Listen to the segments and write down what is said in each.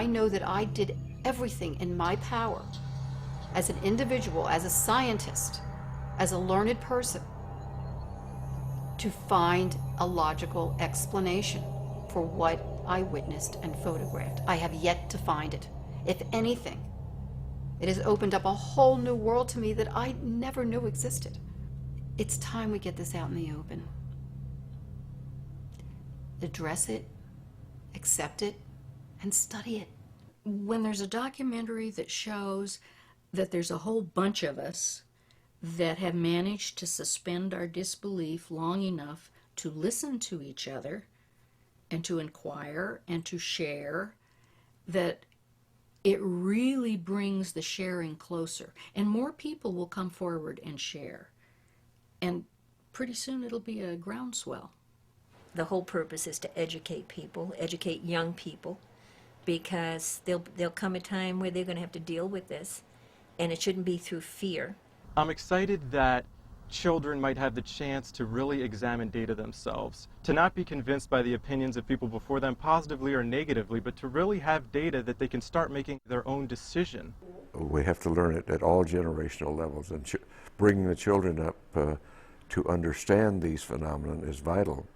I know that I did everything in my power as an individual, as a scientist, as a learned person, to find a logical explanation for what I witnessed and photographed. I have yet to find it. If anything, it has opened up a whole new world to me that I never knew existed. It's time we get this out in the open. Address it, accept it, and study it. When there's a documentary that shows that there's a whole bunch of us that have managed to suspend our disbelief long enough to listen to each other and to inquire and to share, that it really brings the sharing closer. And more people will come forward and share. And pretty soon it'll be a groundswell. The whole purpose is to educate people, educate young people, because there'll come a time where they're going to have to deal with this, and it shouldn't be through fear. I'm excited that children might have the chance to really examine data themselves, to not be convinced by the opinions of people before them, positively or negatively, but to really have data that they can start making their own decision. We have to learn it at all generational levels, and bringing the children up to understand these phenomena is vital.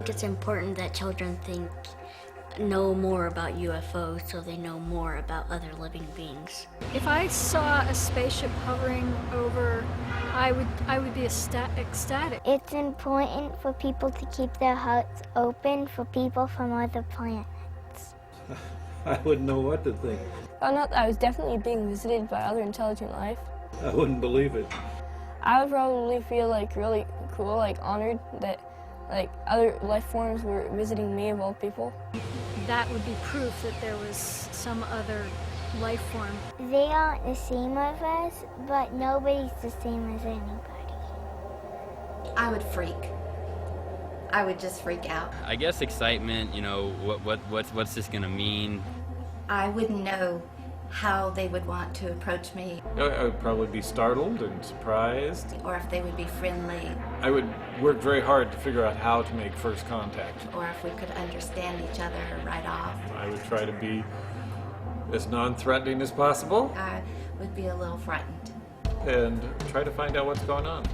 It's important that children know more about UFOs so they know more about other living beings. If I saw a spaceship hovering over, I would be ecstatic. It's important for people to keep their hearts open for people from other planets. I wouldn't know what to think. Found out that I was definitely being visited by other intelligent life. I wouldn't believe it. I would probably feel really cool, honored that other life forms were visiting me of all people. That would be proof that there was some other life form. They aren't the same as us, but nobody's the same as anybody. I would freak. I would just freak out. I guess excitement, what's this gonna mean? I wouldn't know how they would want to approach me. I would probably be startled and surprised. Or if they would be friendly. I would work very hard to figure out how to make first contact. Or if we could understand each other right off. I would try to be as non-threatening as possible. I would be a little frightened. And try to find out what's going on.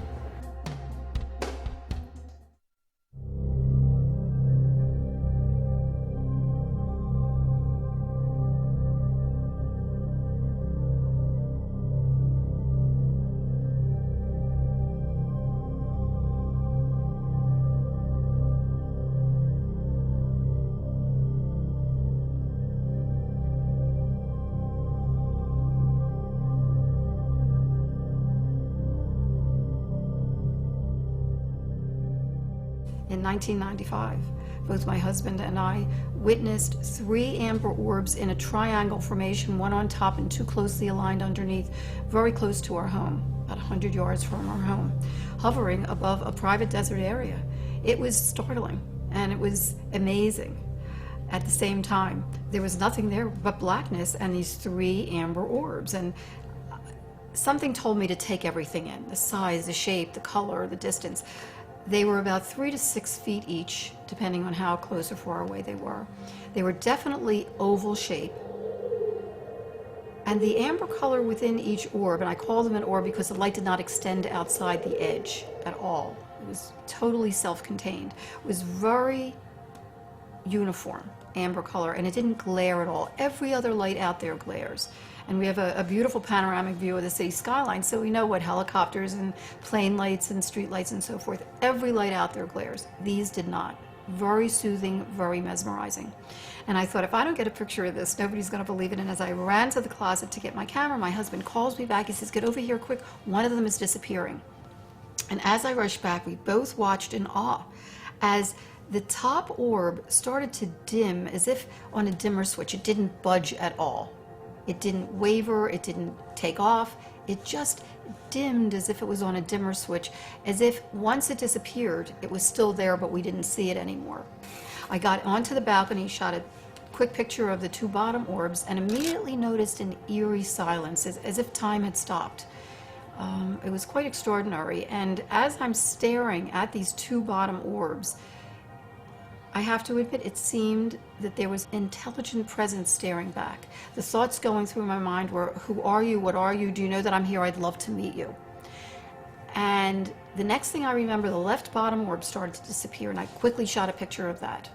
In 1995, both my husband and I witnessed 3 amber orbs in a triangle formation, one on top and 2 closely aligned underneath, very close to our home, about 100 yards from our home, hovering above a private desert area. It was startling and it was amazing. at the same time. There was nothing there but blackness and these 3 amber orbs. And something told me to take everything in, the size, the shape, the color, the distance. They were about 3 to 6 feet each, depending on how close or far away they were. They were definitely oval shape. And the amber color within each orb, and I call them an orb because the light did not extend outside the edge at all. It was totally self-contained. It was very uniform, amber color, and it didn't glare at all. Every other light out there glares. And we have a beautiful panoramic view of the city skyline, so we know what helicopters and plane lights and street lights and so forth, every light out there glares. These did not. Very soothing, very mesmerizing. And I thought, if I don't get a picture of this, nobody's going to believe it. And as I ran to the closet to get my camera, my husband calls me back. He says, get over here quick. One of them is disappearing. And as I rushed back, we both watched in awe as the top orb started to dim as if on a dimmer switch. It didn't budge at all. It didn't waver, it didn't take off, it just dimmed as if it was on a dimmer switch, as if once it disappeared, it was still there, but we didn't see it anymore. I got onto the balcony, shot a quick picture of the 2 bottom orbs, and immediately noticed an eerie silence, as if time had stopped. It was quite extraordinary, and as I'm staring at these 2 bottom orbs, I have to admit, it seemed that there was intelligent presence staring back. The thoughts going through my mind were, who are you? What are you? Do you know that I'm here? I'd love to meet you. And the next thing I remember, the left bottom orb started to disappear, and I quickly shot a picture of that.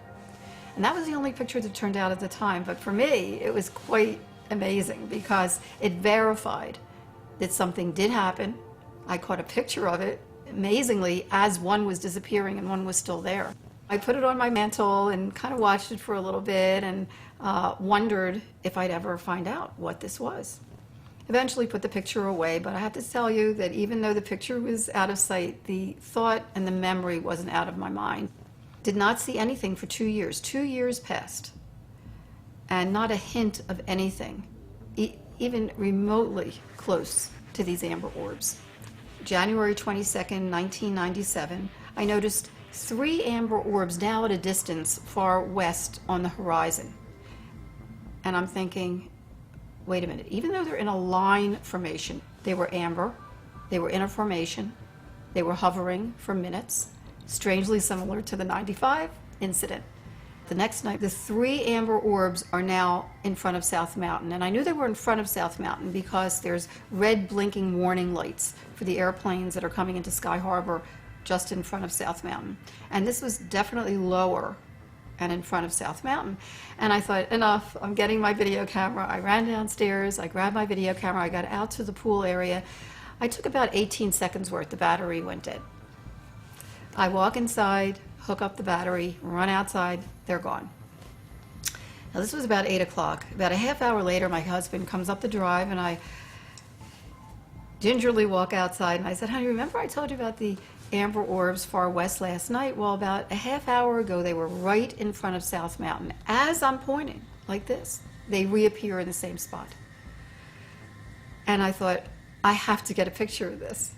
And that was the only picture that turned out at the time. But for me, it was quite amazing because it verified that something did happen. I caught a picture of it, amazingly, as one was disappearing and one was still there. I put it on my mantle and kind of watched it for a little bit and wondered if I'd ever find out what this was. Eventually put the picture away, but I have to tell you that even though the picture was out of sight, the thought and the memory wasn't out of my mind. Did not see anything for 2 years. 2 years passed, and not a hint of anything, even remotely close to these amber orbs. January 22nd, 1997, I noticed 3 amber orbs now at a distance far west on the horizon. And I'm thinking, wait a minute, even though they're in a line formation, they were amber, they were in a formation, they were hovering for minutes, strangely similar to the 95 incident. The next night, the 3 amber orbs are now in front of South Mountain. And I knew they were in front of South Mountain because there's red blinking warning lights for the airplanes that are coming into Sky Harbor just in front of South Mountain. And this was definitely lower and in front of South Mountain. And I thought, enough, I'm getting my video camera. I ran downstairs, I grabbed my video camera, I got out to the pool area. I took about 18 seconds worth, the battery went dead. I walk inside, hook up the battery, run outside, they're gone. Now this was about 8 o'clock. About a half hour later, my husband comes up the drive and I gingerly walk outside and I said, honey, remember I told you about the amber orbs far west last night? Well, about a half hour ago, they were right in front of South Mountain. As I'm pointing, like this, they reappear in the same spot. And I thought, I have to get a picture of this.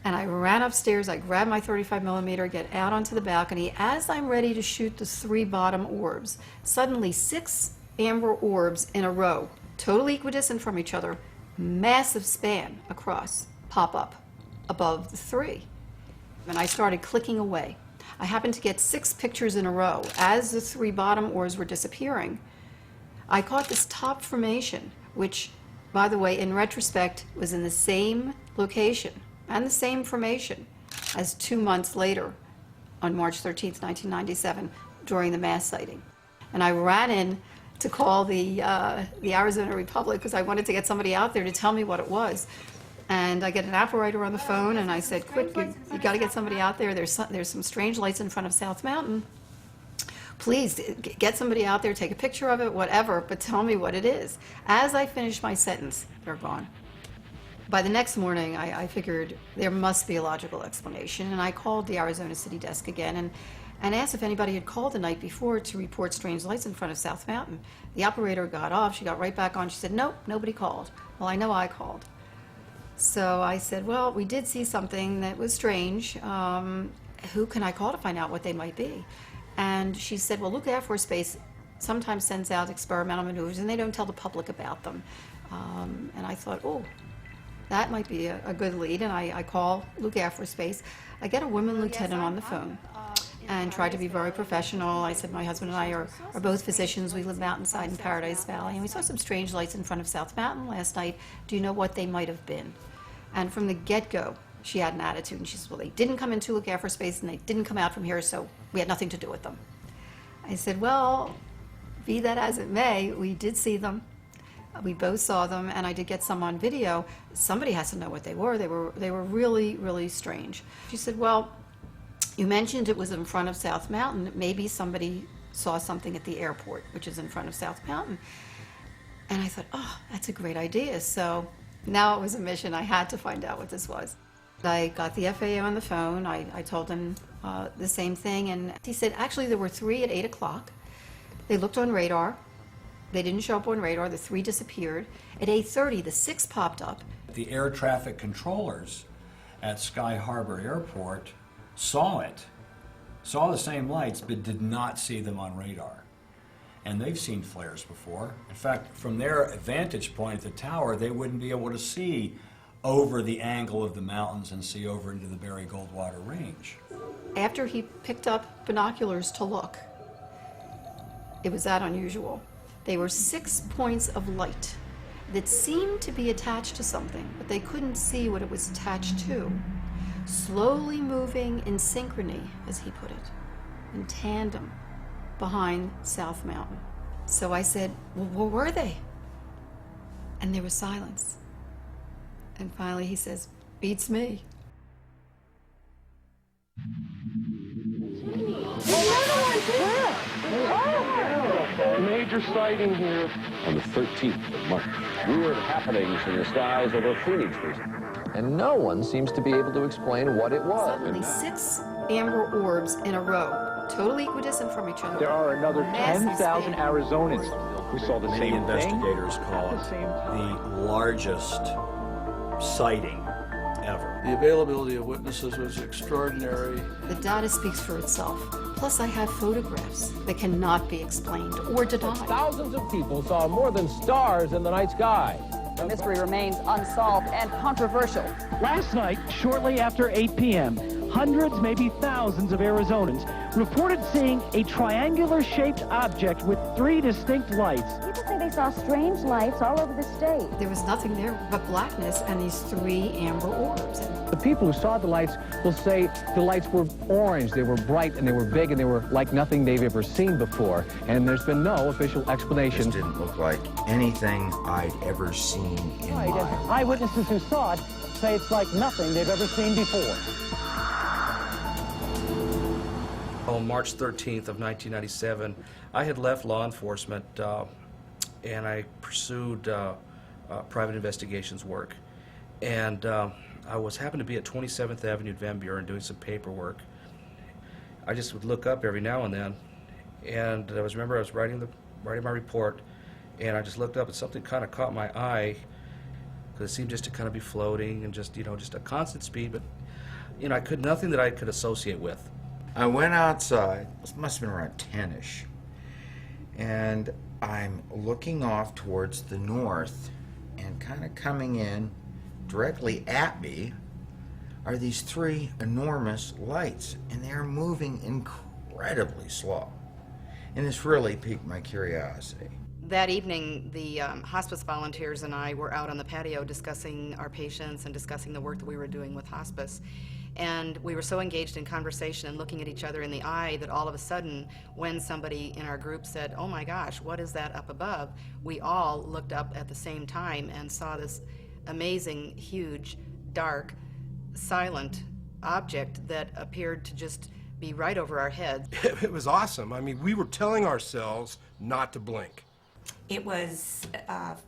And I ran upstairs, I grabbed my 35 millimeter, get out onto the balcony. As I'm ready to shoot the 3 bottom orbs, suddenly 6 amber orbs in a row, totally equidistant from each other, massive span across, pop up above the 3. And I started clicking away. I happened to get 6 pictures in a row. As the 3 bottom orbs were disappearing, I caught this top formation, which, by the way, in retrospect, was in the same location and the same formation as 2 months later on March 13th, 1997, during the mass sighting. And I ran in to call the Arizona Republic because I wanted to get somebody out there to tell me what it was. And I get an operator on the phone, and I said, quick, you got to get somebody out there. There's some strange lights in front of South Mountain. Please, get somebody out there, take a picture of it, whatever, but tell me what it is. As I finished my sentence, they're gone. By the next morning, I figured there must be a logical explanation, and I called the Arizona City desk again and asked if anybody had called the night before to report strange lights in front of South Mountain. The operator got off. She got right back on. She said, nope, nobody called. Well, I know I called. So I said, well, we did see something that was strange. Who can I call to find out what they might be? And she said, well, Luke Air Force Base sometimes sends out experimental maneuvers, and they don't tell the public about them. And I thought, oh, that might be a good lead, and I call Luke Air Force Base. I get a woman lieutenant on the phone and tried to be very professional. I said, my husband and I are both physicians. We live mountainside in Paradise Valley, and we saw some strange lights in front of South Mountain last night. Do you know what they might have been? And from the get-go, she had an attitude, and she said, well, they didn't come into Luke Air Force Base, and they didn't come out from here, so we had nothing to do with them. I said, well, be that as it may, we did see them. We both saw them, and I did get some on video. Somebody has to know what they were. They were really, really strange. She said, well, you mentioned it was in front of South Mountain. Maybe somebody saw something at the airport, which is in front of South Mountain. And I thought, oh, that's a great idea. So now it was a mission. I had to find out what this was. I got the FAA on the phone. I told him the same thing, and he said, actually, there were 3 at 8 o'clock. They looked on radar. They didn't show up on radar. The 3 disappeared. At 8:30, the 6 popped up. The air traffic controllers at Sky Harbor Airport saw the same lights, but did not see them on radar. And they've seen flares before. In fact, from their vantage point at the tower, they wouldn't be able to see over the angle of the mountains and see over into the Barry Goldwater Range. After he picked up binoculars to look, it was that unusual. They were 6 points of light that seemed to be attached to something, but they couldn't see what it was attached to. Slowly moving in synchrony, as he put it, in tandem, behind South Mountain. So I said, well, where were they? And there was silence. And finally he says, beats me. Major sighting here. On the 13th of March. Weird happenings in the skies over Phoenix recently. And no one seems to be able to explain what it was. Suddenly 6 amber orbs in a row, totally equidistant from each other. There are another 10,000 Arizonans who saw the Many same investigators thing call at it the same time. the largest sighting ever. The availability of witnesses was extraordinary. The data speaks for itself. Plus, I have photographs that cannot be explained or denied. Thousands of people saw more than stars in the night sky. The mystery remains unsolved and controversial. Last night, shortly after 8 p.m., hundreds, maybe thousands of Arizonans reported seeing a triangular-shaped object with 3 distinct lights. People say they saw strange lights all over the state. There was nothing there but blackness and these 3 amber orbs. The people who saw the lights will say the lights were orange, they were bright, and they were big, and they were like nothing they've ever seen before. And there's been no official explanation. This didn't look like anything I'd ever seen in my life. Eyewitnesses who saw it say it's like nothing they've ever seen before. On March 13th of 1997, I had left law enforcement and I pursued private investigations work. And I happened to be at 27th Avenue, Van Buren, doing some paperwork. I just would look up every now and then, and I was writing my report, and I just looked up and something kind of caught my eye, because it seemed just to kind of be floating and just a constant speed, but nothing that I could associate with. I went outside, it must have been around 10-ish, and I'm looking off towards the north, and kind of coming in directly at me are these 3 enormous lights, and they're moving incredibly slow. And this really piqued my curiosity. That evening, the hospice volunteers and I were out on the patio discussing our patients and discussing the work that we were doing with hospice. And we were so engaged in conversation and looking at each other in the eye that all of a sudden, when somebody in our group said, "Oh my gosh, what is that up above?" we all looked up at the same time and saw this amazing, huge, dark, silent object that appeared to just be right over our heads. It was awesome. I mean, we were telling ourselves not to blink. It was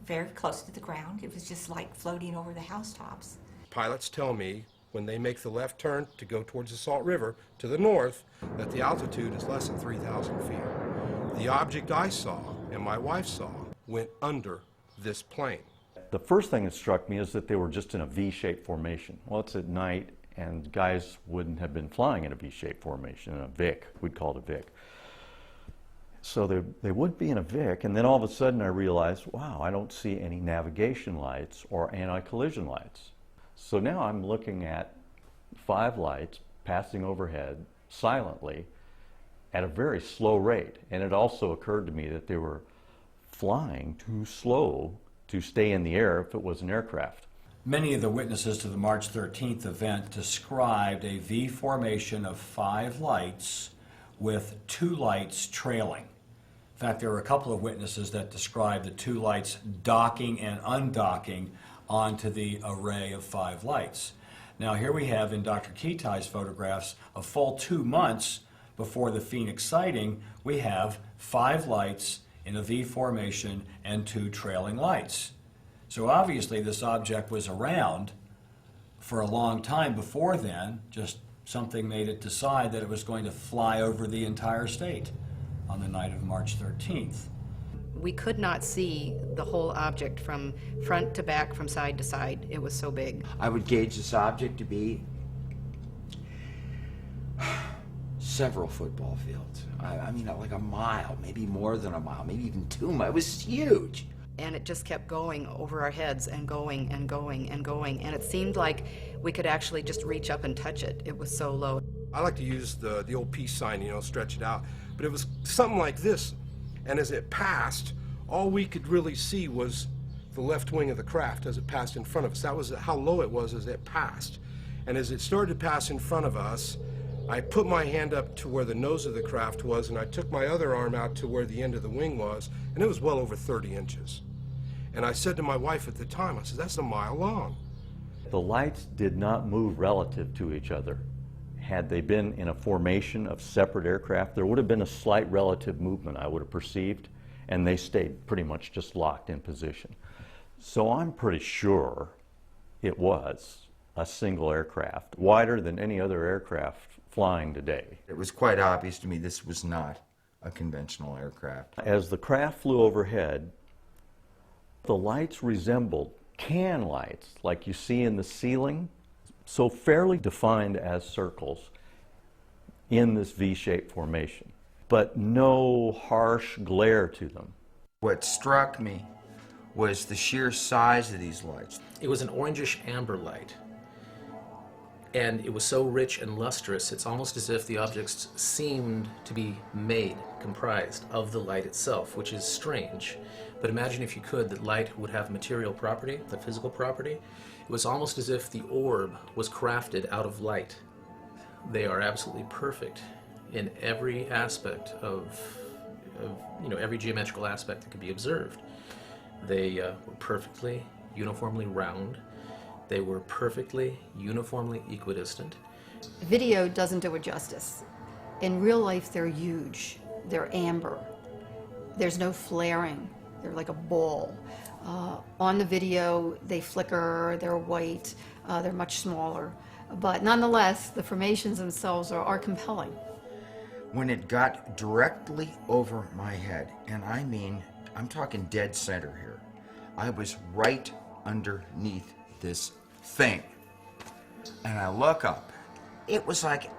very close to the ground. It was just like floating over the housetops. Pilots tell me when they make the left turn to go towards the Salt River to the north that the altitude is less than 3,000 feet. The object I saw and my wife saw went under this plane. The first thing that struck me is that they were just in a V-shaped formation. Well, it's at night, and guys wouldn't have been flying in a V-shaped formation, in a VIC. We'd call it a VIC. So they would be in a VIC, and then all of a sudden I realized, wow, I don't see any navigation lights or anti-collision lights. So now I'm looking at 5 lights passing overhead silently at a very slow rate. And it also occurred to me that they were flying too slow to stay in the air if it was an aircraft. Many of the witnesses to the March 13th event described a V formation of 5 lights with 2 lights trailing. In fact, there were a couple of witnesses that described the 2 lights docking and undocking onto the array of 5 lights. Now here we have in Dr. Kitai's photographs a full 2 months before the Phoenix sighting, we have 5 lights in a V formation and 2 trailing lights. So obviously this object was around for a long time before then, just something made it decide that it was going to fly over the entire state on the night of March 13th. We could not see the whole object from front to back, from side to side. It was so big. I would gauge this object to be several football fields. I mean, like a mile, maybe more than a mile, maybe even 2 miles. It was huge. And it just kept going over our heads and going and going and going. And it seemed like we could actually just reach up and touch it. It was so low. I like to use the old peace sign, you know, stretch it out. But it was something like this. And as it passed, all we could really see was the left wing of the craft as it passed in front of us. That was how low it was as it passed. And as it started to pass in front of us, I put my hand up to where the nose of the craft was, and I took my other arm out to where the end of the wing was, and it was well over 30 inches. And I said to my wife at the time, I said, that's a mile long. The lights did not move relative to each other. Had they been in a formation of separate aircraft, there would have been a slight relative movement, I would have perceived, and they stayed pretty much just locked in position. So I'm pretty sure it was a single aircraft, wider than any other aircraft flying today. It was quite obvious to me this was not a conventional aircraft. As the craft flew overhead, the lights resembled can lights like you see in the ceiling, so fairly defined as circles in this V-shaped formation, but no harsh glare to them. What struck me was the sheer size of these lights. It was an orangish amber light, and it was so rich and lustrous, it's almost as if the objects seemed to be comprised of the light itself, which is strange. But imagine if you could, that light would have material property, the physical property. It was almost as if the orb was crafted out of light. They are absolutely perfect in every aspect of every geometrical aspect that could be observed. They were perfectly, uniformly round. They were perfectly, uniformly equidistant. Video doesn't do it justice. In real life, they're huge. They're amber. There's no flaring. They're like a ball. On the video, they flicker, they're white, they're much smaller. But nonetheless, the formations themselves are compelling. When it got directly over my head, and I mean, I'm talking dead center here, I was right underneath this thing. And I look up. It was like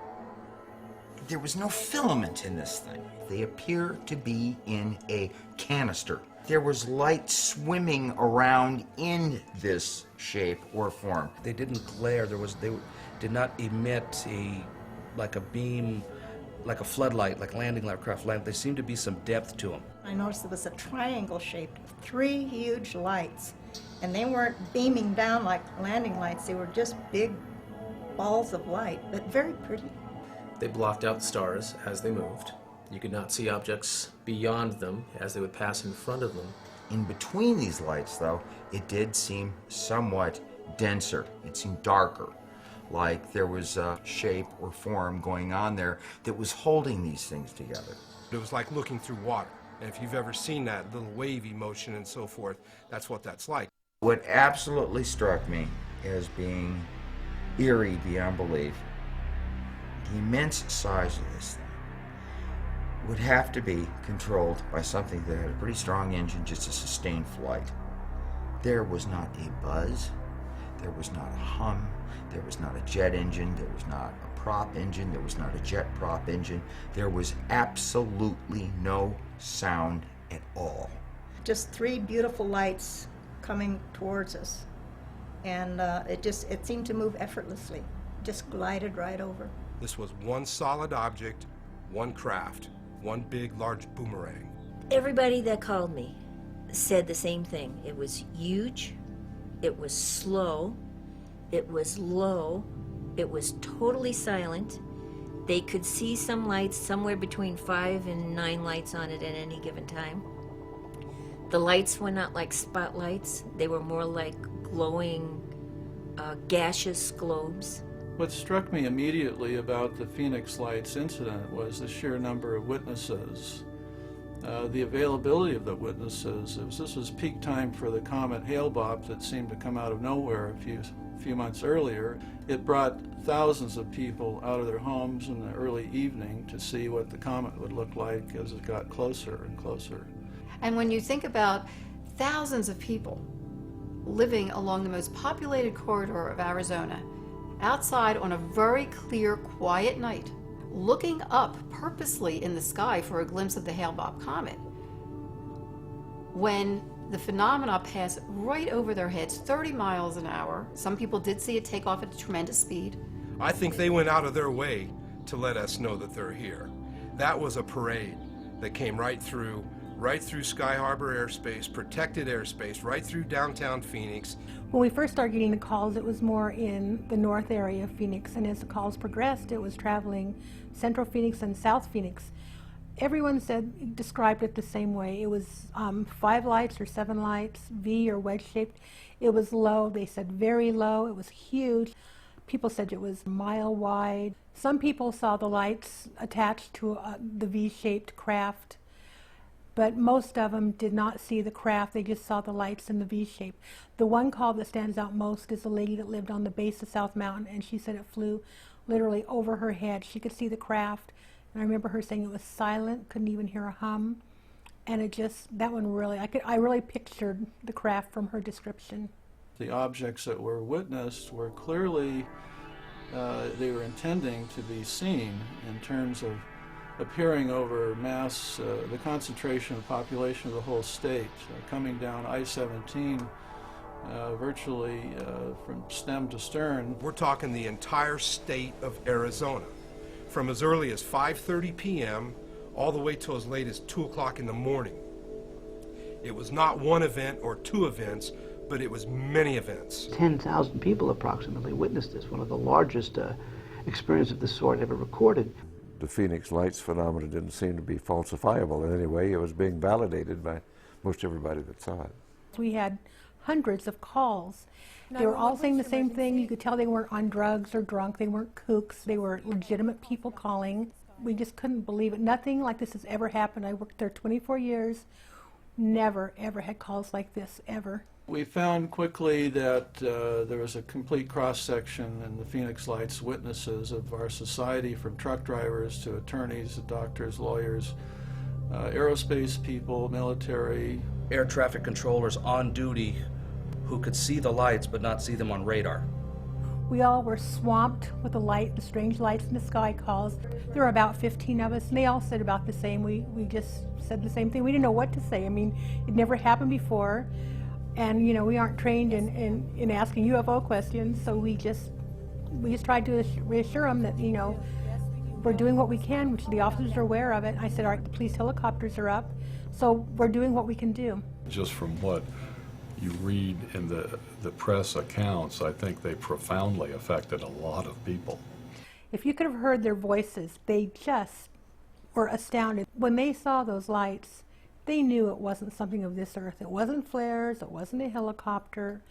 there was no filament in this thing. They appear to be in a canister. There was light swimming around in this shape or form. They didn't glare. They did not emit like a beam, like a floodlight, like landing aircraft light. There seemed to be some depth to them. I noticed it was a triangle shaped with 3 huge lights, and they weren't beaming down like landing lights. They were just big balls of light, but very pretty. They blocked out stars as they moved. You could not see objects beyond them as they would pass in front of them. In between these lights, though, it did seem somewhat denser. It seemed darker, like there was a shape or form going on there that was holding these things together. It was like looking through water. And if you've ever seen that little wavy motion and so forth, that's what that's like. What absolutely struck me as being eerie beyond belief, the immense size of this thing would have to be controlled by something that had a pretty strong engine just to sustain flight. There was not a buzz, there was not a hum, there was not a jet engine, there was not a prop engine, there was not a jet prop engine. There was absolutely no sound at all. Just three beautiful lights coming towards us. And it seemed to move effortlessly, just glided right over. This was one solid object, one craft, one big, large boomerang. Everybody that called me said the same thing. It was huge, it was slow, it was low, it was totally silent. They could see some lights, somewhere between 5 and 9 lights on it at any given time. The lights were not like spotlights, they were more like glowing, gaseous globes. What struck me immediately about the Phoenix Lights incident was the sheer number of witnesses. The availability of the witnesses. This was peak time for the comet Hale-Bopp that seemed to come out of nowhere a few months earlier. It brought thousands of people out of their homes in the early evening to see what the comet would look like as it got closer and closer. And when you think about thousands of people living along the most populated corridor of Arizona, outside on a very clear, quiet night, looking up purposely in the sky for a glimpse of the Hale-Bopp comet, when the phenomena pass right over their heads, 30 miles an hour. Some people did see it take off at a tremendous speed. I think they went out of their way to let us know that they're here. That was a parade that came right through Sky Harbor airspace, protected airspace, right through downtown Phoenix. When we first started getting the calls, it was more in the north area of Phoenix, and as the calls progressed, it was traveling central Phoenix and south Phoenix. Everyone described it the same way. It was 5 lights or 7 lights, V or wedge-shaped. It was low. They said very low. It was huge. People said it was a mile wide. Some people saw the lights attached to the V-shaped craft, but most of them did not see the craft. They just saw the lights in the V-shape. The one call that stands out most is a lady that lived on the base of South Mountain, and she said it flew literally over her head. She could see the craft, and I remember her saying it was silent, couldn't even hear a hum, and that one really, I really pictured the craft from her description. The objects that were witnessed were clearly, they were intending to be seen in terms of appearing over mass, the concentration of population of the whole state, coming down I-17 virtually from stem to stern. We're talking the entire state of Arizona, from as early as 5:30 p.m. all the way till as late as 2 o'clock in the morning. It was not one event or 2 events, but it was many events. 10,000 people approximately witnessed this, one of the largest experiences of this sort ever recorded. The Phoenix Lights phenomena didn't seem to be falsifiable in any way. It was being validated by most everybody that saw it. We had hundreds of calls. They were all saying the same thing. You could tell they weren't on drugs or drunk. They weren't kooks. They were legitimate people calling. We just couldn't believe it. Nothing like this has ever happened. I worked there 24 years. Never, ever had calls like this, ever. We found quickly that there was a complete cross-section in the Phoenix Lights witnesses of our society, from truck drivers to attorneys, doctors, lawyers, aerospace people, military. Air traffic controllers on duty who could see the lights but not see them on radar. We all were swamped with the strange lights in the sky calls. There were about 15 of us, and they all said about the same. We just said the same thing. We didn't know what to say. I mean, it never happened before. And, we aren't trained in asking UFO questions, so we just tried to reassure them that, we're doing what we can, which the officers are aware of it. I said, all right, the police helicopters are up, so we're doing what we can do. Just from what you read in the press accounts, I think they profoundly affected a lot of people. If you could have heard their voices, they just were astounded. When they saw those lights, they knew it wasn't something of this earth. It wasn't flares, it wasn't a helicopter,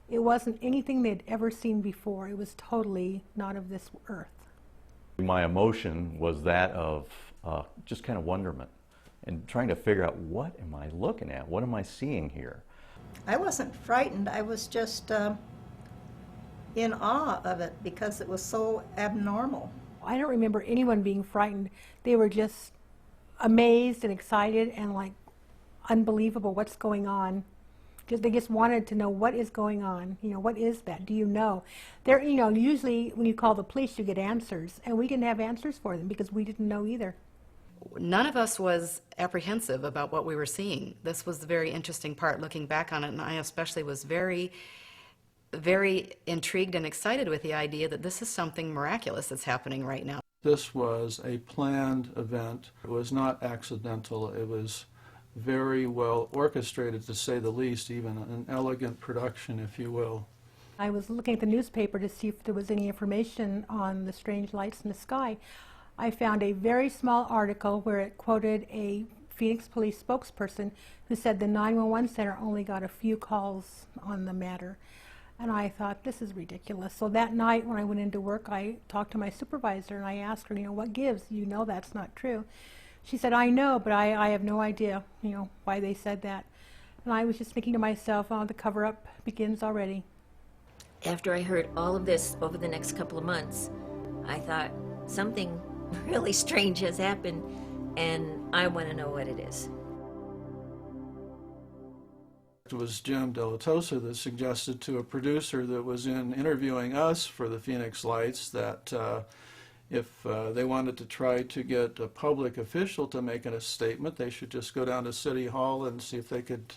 it wasn't anything they'd ever seen before. It was totally not of this earth. My emotion was that of just kind of wonderment and trying to figure out, what am I looking at? What am I seeing here? I wasn't frightened. I was just in awe of it because it was so abnormal. I don't remember anyone being frightened. They were just amazed and excited and like unbelievable what's going on. They just wanted to know what is going on. What is that? Do you know? Usually when you call the police, you get answers, and we didn't have answers for them because we didn't know either. none of us was apprehensive about what we were seeing. This was the very interesting part looking back on it, and I especially was very, very intrigued and excited with the idea that this is something miraculous that's happening right now. This was a planned event. It was not accidental. It was very well orchestrated, to say the least, even an elegant production, if you will. I was looking at the newspaper to see if there was any information on the strange lights in the sky. I found a very small article where it quoted a Phoenix police spokesperson who said the 911 center only got a few calls on the matter. And I thought, this is ridiculous. So that night when I went into work, I talked to my supervisor and I asked her, what gives? You know that's not true. She said, I know, but I have no idea, why they said that. And I was just thinking to myself, oh, the cover-up begins already. After I heard all of this over the next couple of months, I thought something really strange has happened, and I want to know what it is. It was Jim Delatosa that suggested to a producer that was interviewing us for the Phoenix Lights that if they wanted to try to get a public official to make a statement, they should just go down to City Hall and see if they could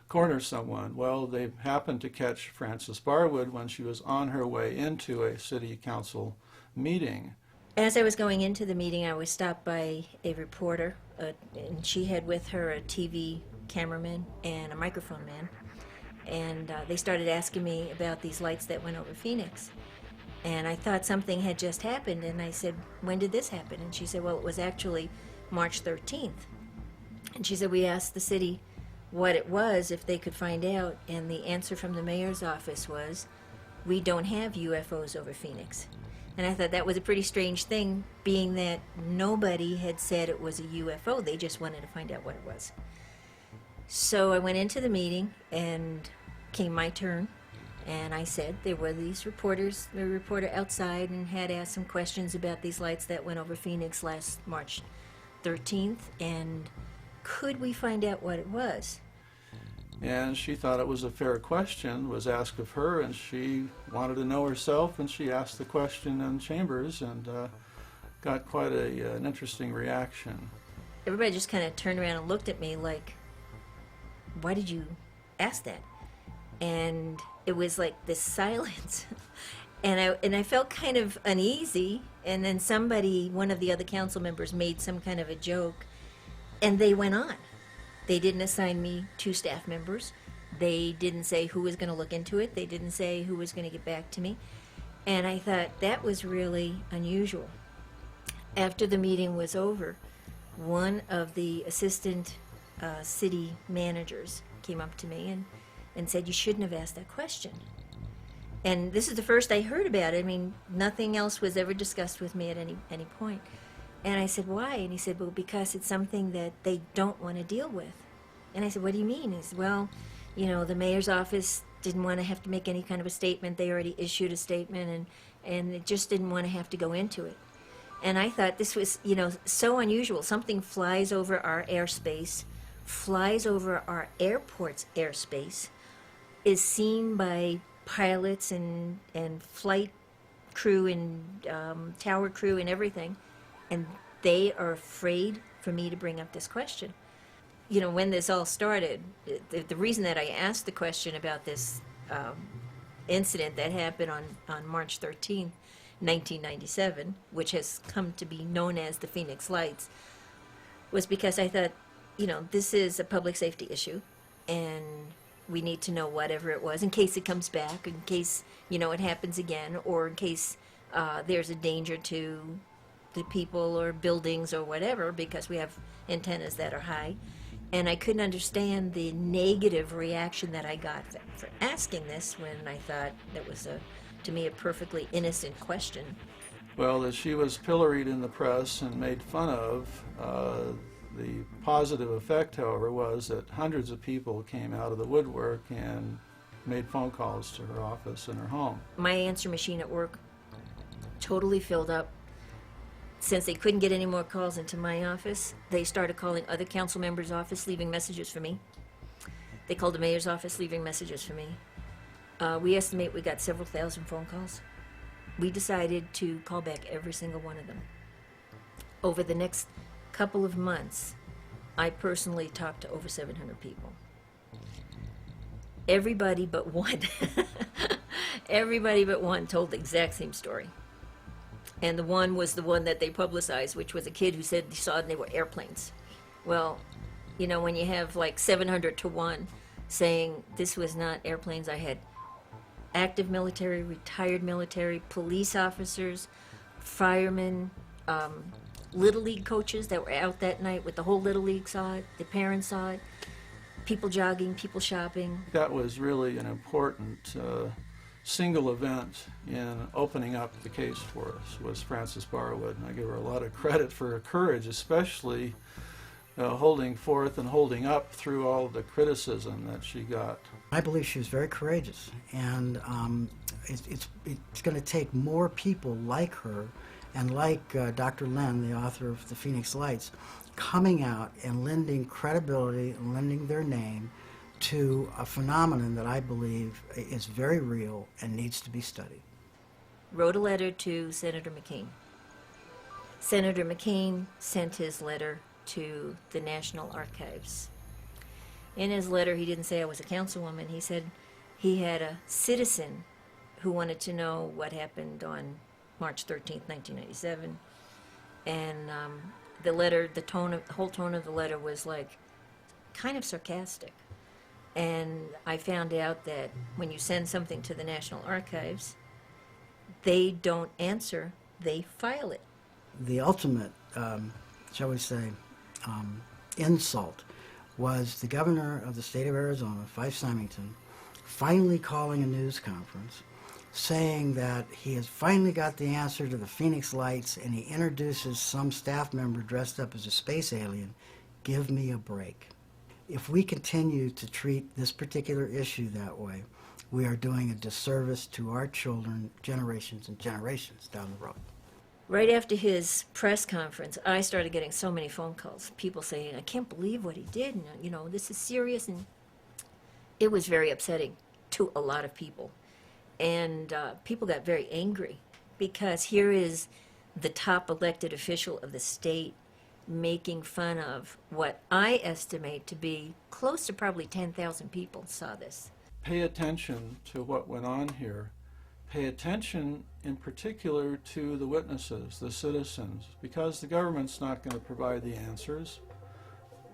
corner someone. Well, they happened to catch Frances Barwood when she was on her way into a city council meeting. As I was going into the meeting, I was stopped by a reporter, and she had with her a TV cameraman and a microphone man, and they started asking me about these lights that went over Phoenix. And I thought something had just happened, and I said, when did this happen? And she said, well, it was actually March 13th. And she said, we asked the city what it was if they could find out, and the answer from the mayor's office was, we don't have UFOs over Phoenix. And I thought that was a pretty strange thing, being that nobody had said it was a UFO. They just wanted to find out what it was. So I went into the meeting, and came my turn, and I said there were these reporters, the reporter outside, and had asked some questions about these lights that went over Phoenix last March 13th, and could we find out what it was? And she thought it was a fair question, was asked of her, and she wanted to know herself, and she asked the question in chambers, and got quite an interesting reaction. Everybody just kind of turned around and looked at me like, why did you ask that? And it was like this silence. And I felt kind of uneasy, and then one of the other council members made some kind of a joke, and they went on. They didn't assign me 2 staff members. They didn't say who was going to look into it. They didn't say who was going to get back to me. And I thought that was really unusual. After the meeting was over, one of the assistant city managers came up to me and said, you shouldn't have asked that question. And this is the first I heard about it. I mean, nothing else was ever discussed with me at any point. And I said, why? And he said, well, because it's something that they don't want to deal with. And I said, what do you mean? He said, well, the mayor's office didn't want to have to make any kind of a statement. They already issued a statement, and it just didn't want to have to go into it. And I thought this was, so unusual. Something flies over our airspace, flies over our airport's airspace, is seen by pilots and flight crew and tower crew and everything, and they are afraid for me to bring up this question. When this all started, the reason that I asked the question about this incident that happened on March 13th, 1997, which has come to be known as the Phoenix Lights, was because I thought, this is a public safety issue, and we need to know whatever it was in case it comes back, in case, it happens again, or in case there's a danger to the people or buildings or whatever, because we have antennas that are high. And I couldn't understand the negative reaction that I got for asking this, when I thought that was, to me, a perfectly innocent question. Well, that she was pilloried in the press and made fun of. The positive effect, however, was that hundreds of people came out of the woodwork and made phone calls to her office and her home. My answer machine at work totally filled up. Since they couldn't get any more calls into my office, they started calling other council members' office, leaving messages for me. They called the mayor's office, leaving messages for me. We estimate we got several thousand phone calls. We decided to call back every single one of them. Over the next couple of months, I personally talked to over 700 people. Everybody but one, everybody but one told the exact same story. And the one was the one that they publicized, which was a kid who said he saw they were airplanes. Well, you know, when you have like 700 to 1 saying this was not airplanes, I had active military, retired military, police officers, firemen, Little League coaches that were out that night with the whole Little League saw it, the parents saw it, people jogging, people shopping. That was really an important single event in opening up the case for us, was Frances Barwood, and I give her a lot of credit for her courage, especially holding forth and holding up through all the criticism that she got. I believe she was very courageous, and it's going to take more people like her and like Dr. Lynn, the author of The Phoenix Lights, coming out and lending credibility and lending their name to a phenomenon that I believe is very real and needs to be studied. Wrote a letter to Senator McCain. Senator McCain sent his letter to the National Archives. In his letter, he didn't say I was a councilwoman. He said he had a citizen who wanted to know what happened on March 13th, 1997. And the letter, the whole tone of the letter was like kind of sarcastic. And I found out that when you send something to the National Archives, they don't answer, they file it. The ultimate, shall we say, insult was the governor of the state of Arizona, Fife Symington, finally calling a news conference saying that he has finally got the answer to the Phoenix Lights, and he introduces some staff member dressed up as a space alien. Give me a break. If we continue to treat this particular issue that way, we are doing a disservice to our children, generations and generations down the road. Right after his press conference, I started getting so many phone calls, people saying, I can't believe what he did, and, you know, this is serious, and it was very upsetting to a lot of people. And people got very angry because here is the top elected official of the state making fun of what I estimate to be close to probably 10,000 people saw this. Pay attention to what went on here. Pay attention in particular to the witnesses, the citizens, because the government's not going to provide the answers.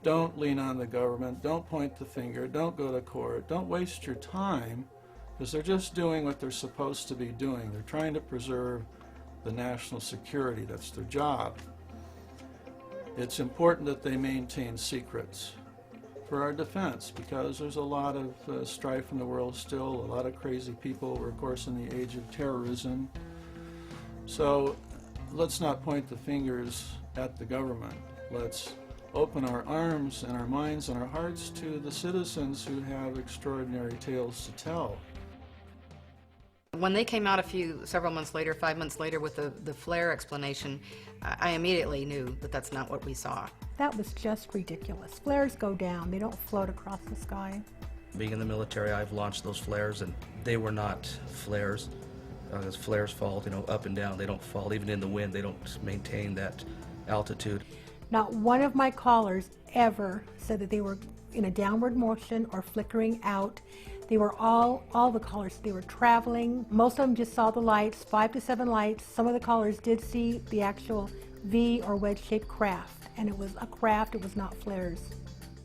Don't lean on the government. Don't point the finger. Don't go to court. Don't waste your time, because they're just doing what they're supposed to be doing. They're trying to preserve the national security. That's their job. It's important that they maintain secrets for our defense, because there's a lot of strife in the world still, a lot of crazy people. We're, of course, in the age of terrorism. So let's not point the fingers at the government. Let's open our arms and our minds and our hearts to the citizens who have extraordinary tales to tell. When they came out several months later, 5 months later, with the flare explanation, I immediately knew that that's not what we saw. That was just ridiculous. Flares go down, they don't float across the sky. Being in the military, I've launched those flares, and they were not flares. As flares fall, you know, up and down. They don't fall. Even in the wind, they don't maintain that altitude. Not one of my callers ever said that they were in a downward motion or flickering out. They were all the callers, they were traveling. Most of them just saw the lights, 5 to 7 lights. Some of the callers did see the actual V or wedge-shaped craft, and it was a craft, it was not flares.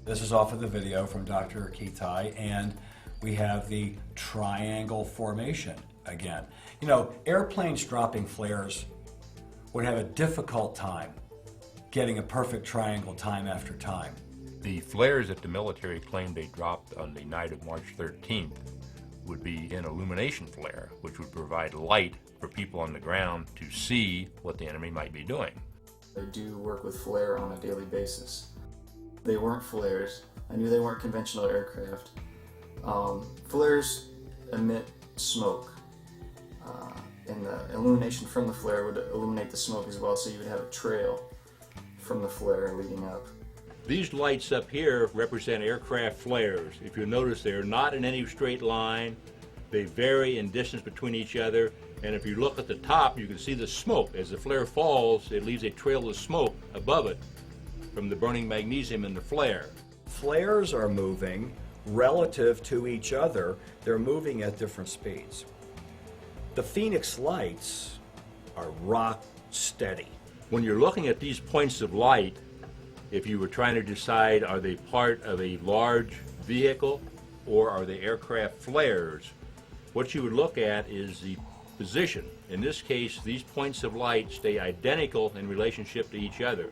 This is off of the video from Dr. Kitai, and we have the triangle formation again. You know, airplanes dropping flares would have a difficult time getting a perfect triangle time after time. The flares that the military claimed they dropped on the night of March 13th would be an illumination flare, which would provide light for people on the ground to see what the enemy might be doing. I do work with flare on a daily basis. They weren't flares. I knew they weren't conventional aircraft. Flares emit smoke, and the illumination from the flare would illuminate the smoke as well, so you would have a trail from the flare leading up. These lights up here represent aircraft flares. If you notice, they're not in any straight line. They vary in distance between each other. And if you look at the top, you can see the smoke. As the flare falls, it leaves a trail of smoke above it. from the burning magnesium in the flare. Flares are moving relative to each other. They're moving at different speeds. The Phoenix lights are rock steady. When you're looking at these points of light, if you were trying to decide are they part of a large vehicle or are they aircraft flares, what you would look at is the position. In this case, these points of light stay identical in relationship to each other.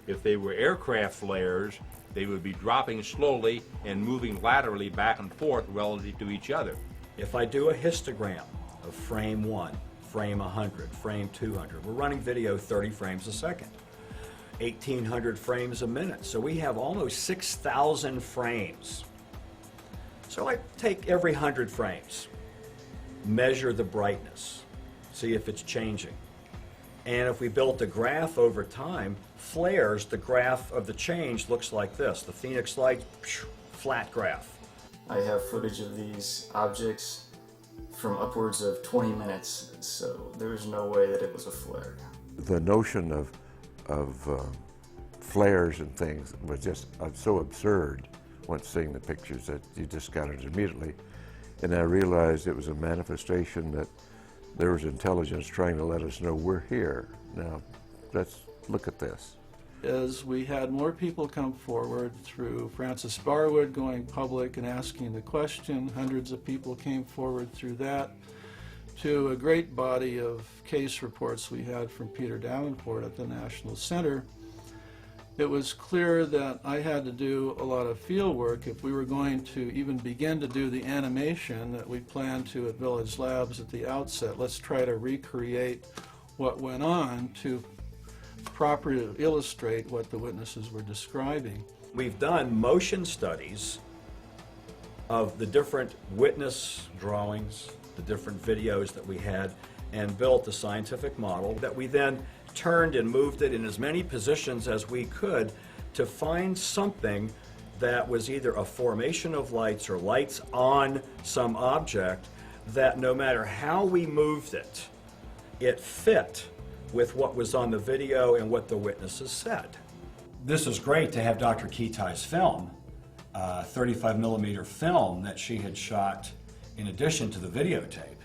If they were aircraft flares, they would be dropping slowly and moving laterally back and forth relative to each other. If I do a histogram of frame 1, frame 100, frame 200, we're running video 30 frames a second, 1,800 frames a minute. So we have almost 6,000 frames. So I take every 100 frames, measure the brightness, see if it's changing. And if we built a graph over time, flares, the graph of the change looks like this. The Phoenix light, flat graph. I have footage of these objects from upwards of 20 minutes, so there was no way that it was a flare. The notion of flares and things was just so absurd once seeing the pictures that you discounted it immediately. And I realized it was a manifestation that there was intelligence trying to let us know we're here. Now, let's look at this. As we had more people come forward through Francis Barwood going public and asking the question, hundreds of people came forward through that, to a great body of case reports we had from Peter Davenport at the National Center. It was clear that I had to do a lot of field work if we were going to even begin to do the animation that we planned to at Village Labs at the outset. Let's try to recreate what went on to properly illustrate what the witnesses were describing. We've done motion studies of the different witness drawings, the different videos that we had, and built a scientific model that we then turned and moved it in as many positions as we could to find something that was either a formation of lights or lights on some object that no matter how we moved it, it fit with what was on the video and what the witnesses said. This is great to have Dr. Kitai's film, 35 millimeter film that she had shot in addition to the videotape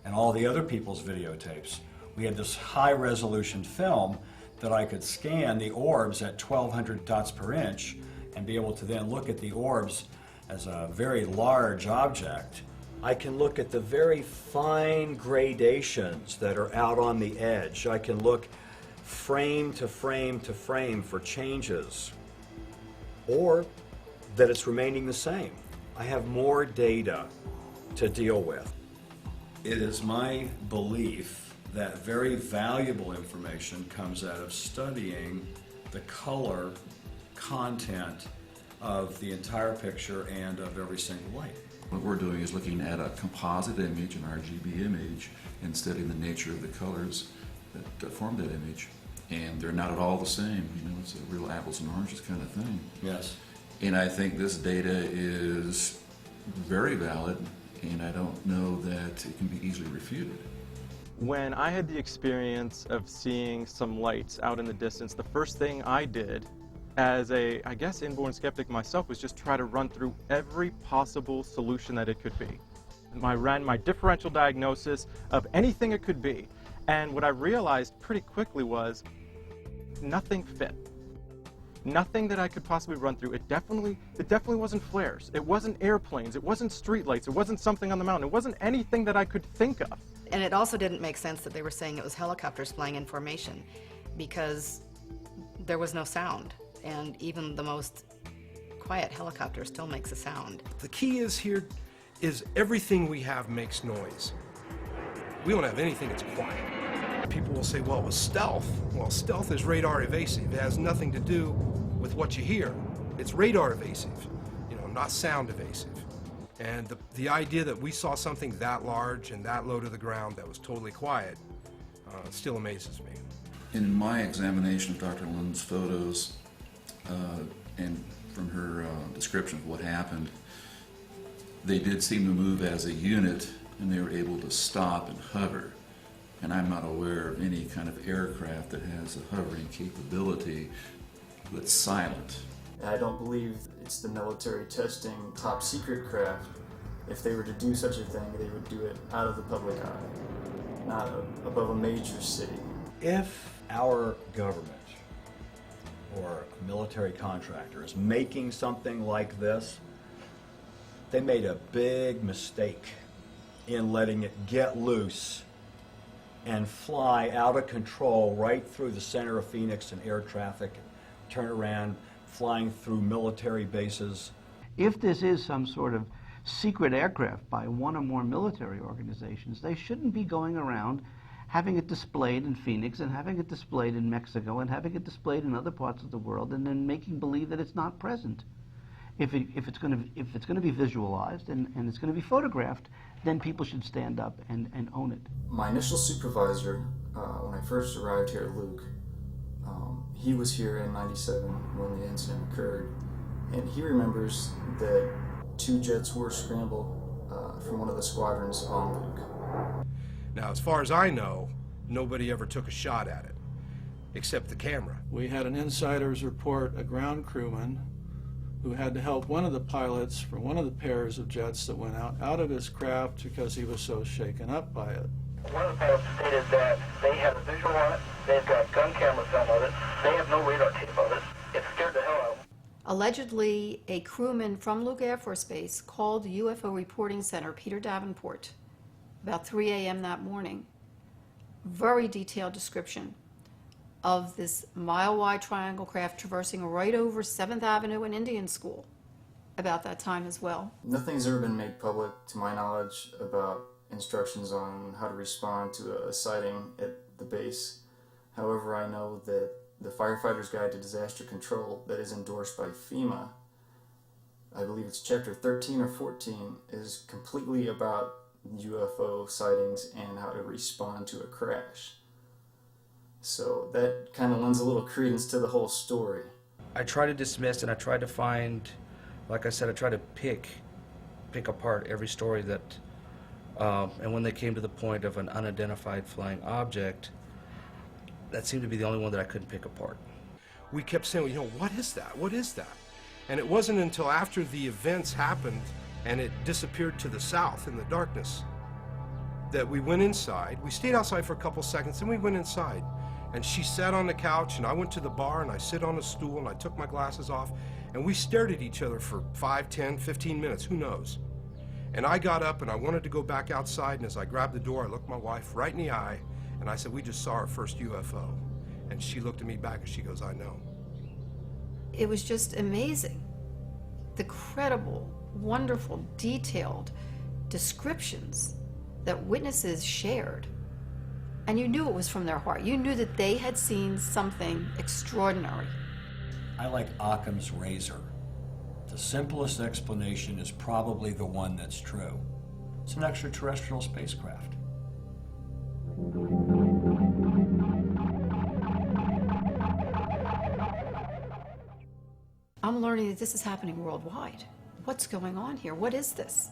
and all the other people's videotapes. We had this high resolution film that I could scan the orbs at 1200 dots per inch and be able to then look at the orbs as a very large object. I can look at the very fine gradations that are out on the edge. I can look frame to frame to frame for changes, or that it's remaining the same. I have more data to deal with. It is my belief that very valuable information comes out of studying the color content of the entire picture and of every single light. What we're doing is looking at a composite image, an RGB image, and studying the nature of the colors that form that image. And they're not at all the same. You know, it's a real apples and oranges kind of thing. Yes. And I think this data is very valid, and I don't know that it can be easily refuted. When I had the experience of seeing some lights out in the distance, the first thing I did as a, I guess, inborn skeptic myself was just try to run through every possible solution that it could be. I ran my differential diagnosis of anything it could be. And what I realized pretty quickly was nothing fit. Nothing that I could possibly run through. It definitely wasn't flares. It wasn't airplanes. It wasn't streetlights. It wasn't something on the mountain. It wasn't anything that I could think of. And it also didn't make sense that they were saying it was helicopters flying in formation, because there was no sound. And even the most quiet helicopter still makes a sound. The key is here is everything we have makes noise. We don't have anything that's quiet. People will say, well, it was stealth. Well, stealth is radar evasive. It has nothing to do with what you hear. It's radar evasive, you know, not sound evasive. And the idea that we saw something that large and that low to the ground that was totally quiet still amazes me. In my examination of Dr. Lund's photos and from her description of what happened, they did seem to move as a unit, and they were able to stop and hover. And I'm not aware of any kind of aircraft that has a hovering capability that's silent. I don't believe it's the military testing top secret craft. If they were to do such a thing, they would do it out of the public eye, not above a major city. If our government or a military contractor is making something like this, they made a big mistake in letting it get loose and fly out of control right through the center of Phoenix and air traffic, turn around, flying through military bases. If this is some sort of secret aircraft by one or more military organizations, they shouldn't be going around having it displayed in Phoenix and having it displayed in Mexico and having it displayed in other parts of the world and then making believe that it's not present. If it's going to be visualized and it's going to be photographed, then people should stand up and own it. My initial supervisor, when I first arrived here at Luke, he was here in '97 when the incident occurred, and he remembers that 2 jets were scrambled from one of the squadrons on Luke. Now, as far as I know, nobody ever took a shot at it, except the camera. We had an insider's report, a ground crewman, who had to help one of the pilots from one of the pairs of jets that went out of his craft because he was so shaken up by it. One of the pilots stated that they have a visual on it, they've got gun camera film of it, they have no radar tape of it. It scared the hell out of them. Allegedly, a crewman from Luke Air Force Base called the UFO Reporting Center, Peter Davenport, about 3 a.m. that morning. Very detailed description of this mile-wide triangle craft traversing right over 7th Avenue and Indian School about that time as well. Nothing's ever been made public, to my knowledge, about instructions on how to respond to a sighting at the base. However, I know that the Firefighter's Guide to Disaster Control that is endorsed by FEMA, I believe it's chapter 13 or 14, is completely about UFO sightings and how to respond to a crash. So that kind of lends a little credence to the whole story. I try to dismiss and I try to find, like I said, I try to pick apart every story that, and when they came to the point of an unidentified flying object, that seemed to be the only one that I couldn't pick apart. We kept saying, what is that? What is that? And it wasn't until after the events happened and it disappeared to the south in the darkness that we went inside. We stayed outside for a couple seconds, then we went inside. And she sat on the couch, and I went to the bar, and I sit on a stool, and I took my glasses off, and we stared at each other for 5, 10, 15 minutes, who knows? And I got up, and I wanted to go back outside, and as I grabbed the door, I looked my wife right in the eye, and I said, we just saw our first UFO. And she looked at me back, and she goes, I know. It was just amazing. The credible, wonderful, detailed descriptions that witnesses shared. And you knew it was from their heart. You knew that they had seen something extraordinary. I like Occam's razor. The simplest explanation is probably the one that's true. It's an extraterrestrial spacecraft. I'm learning that this is happening worldwide. What's going on here? What is this?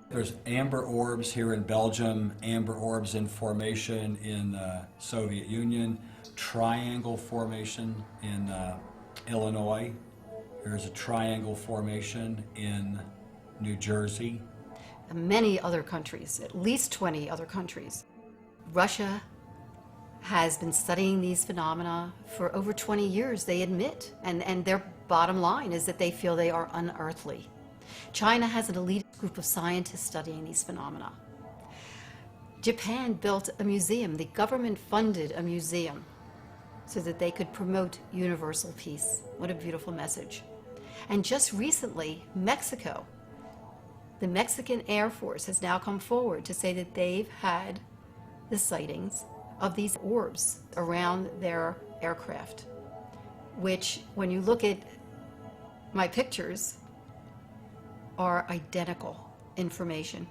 There's amber orbs here in Belgium, amber orbs in formation in the Soviet Union, triangle formation in Illinois. There's a triangle formation in New Jersey. Many other countries, at least 20 other countries. Russia has been studying these phenomena for over 20 years, they admit, and their bottom line is that they feel they are unearthly. China has an elite group of scientists studying these phenomena. Japan built a museum. The government funded a museum so that they could promote universal peace. What a beautiful message. And just recently, Mexico, the Mexican Air Force has now come forward to say that they've had the sightings of these orbs around their aircraft, which, when you look at my pictures, are identical information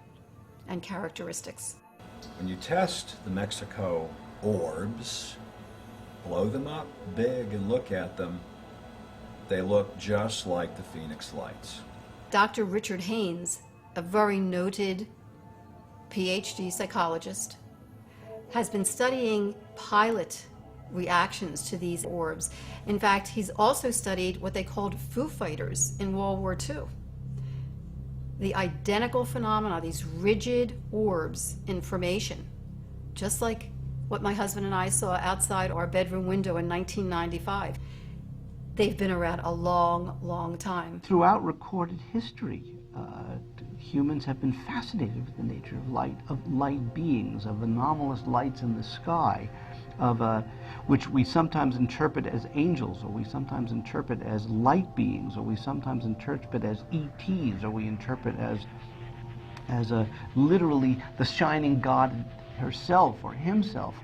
and characteristics. When you test the Mexico orbs, blow them up big and look at them, they look just like the Phoenix lights. Dr. Richard Haynes, a very noted PhD psychologist, has been studying pilot reactions to these orbs. In fact, he's also studied what they called Foo Fighters in World War II. The identical phenomena, these rigid orbs in formation, just like what my husband and I saw outside our bedroom window in 1995. They've been around a long, long time. Throughout recorded history, humans have been fascinated with the nature of light beings, of anomalous lights in the sky, which we sometimes interpret as angels, or we sometimes interpret as light beings, or we sometimes interpret as ETs, or we interpret as literally the shining God herself or himself.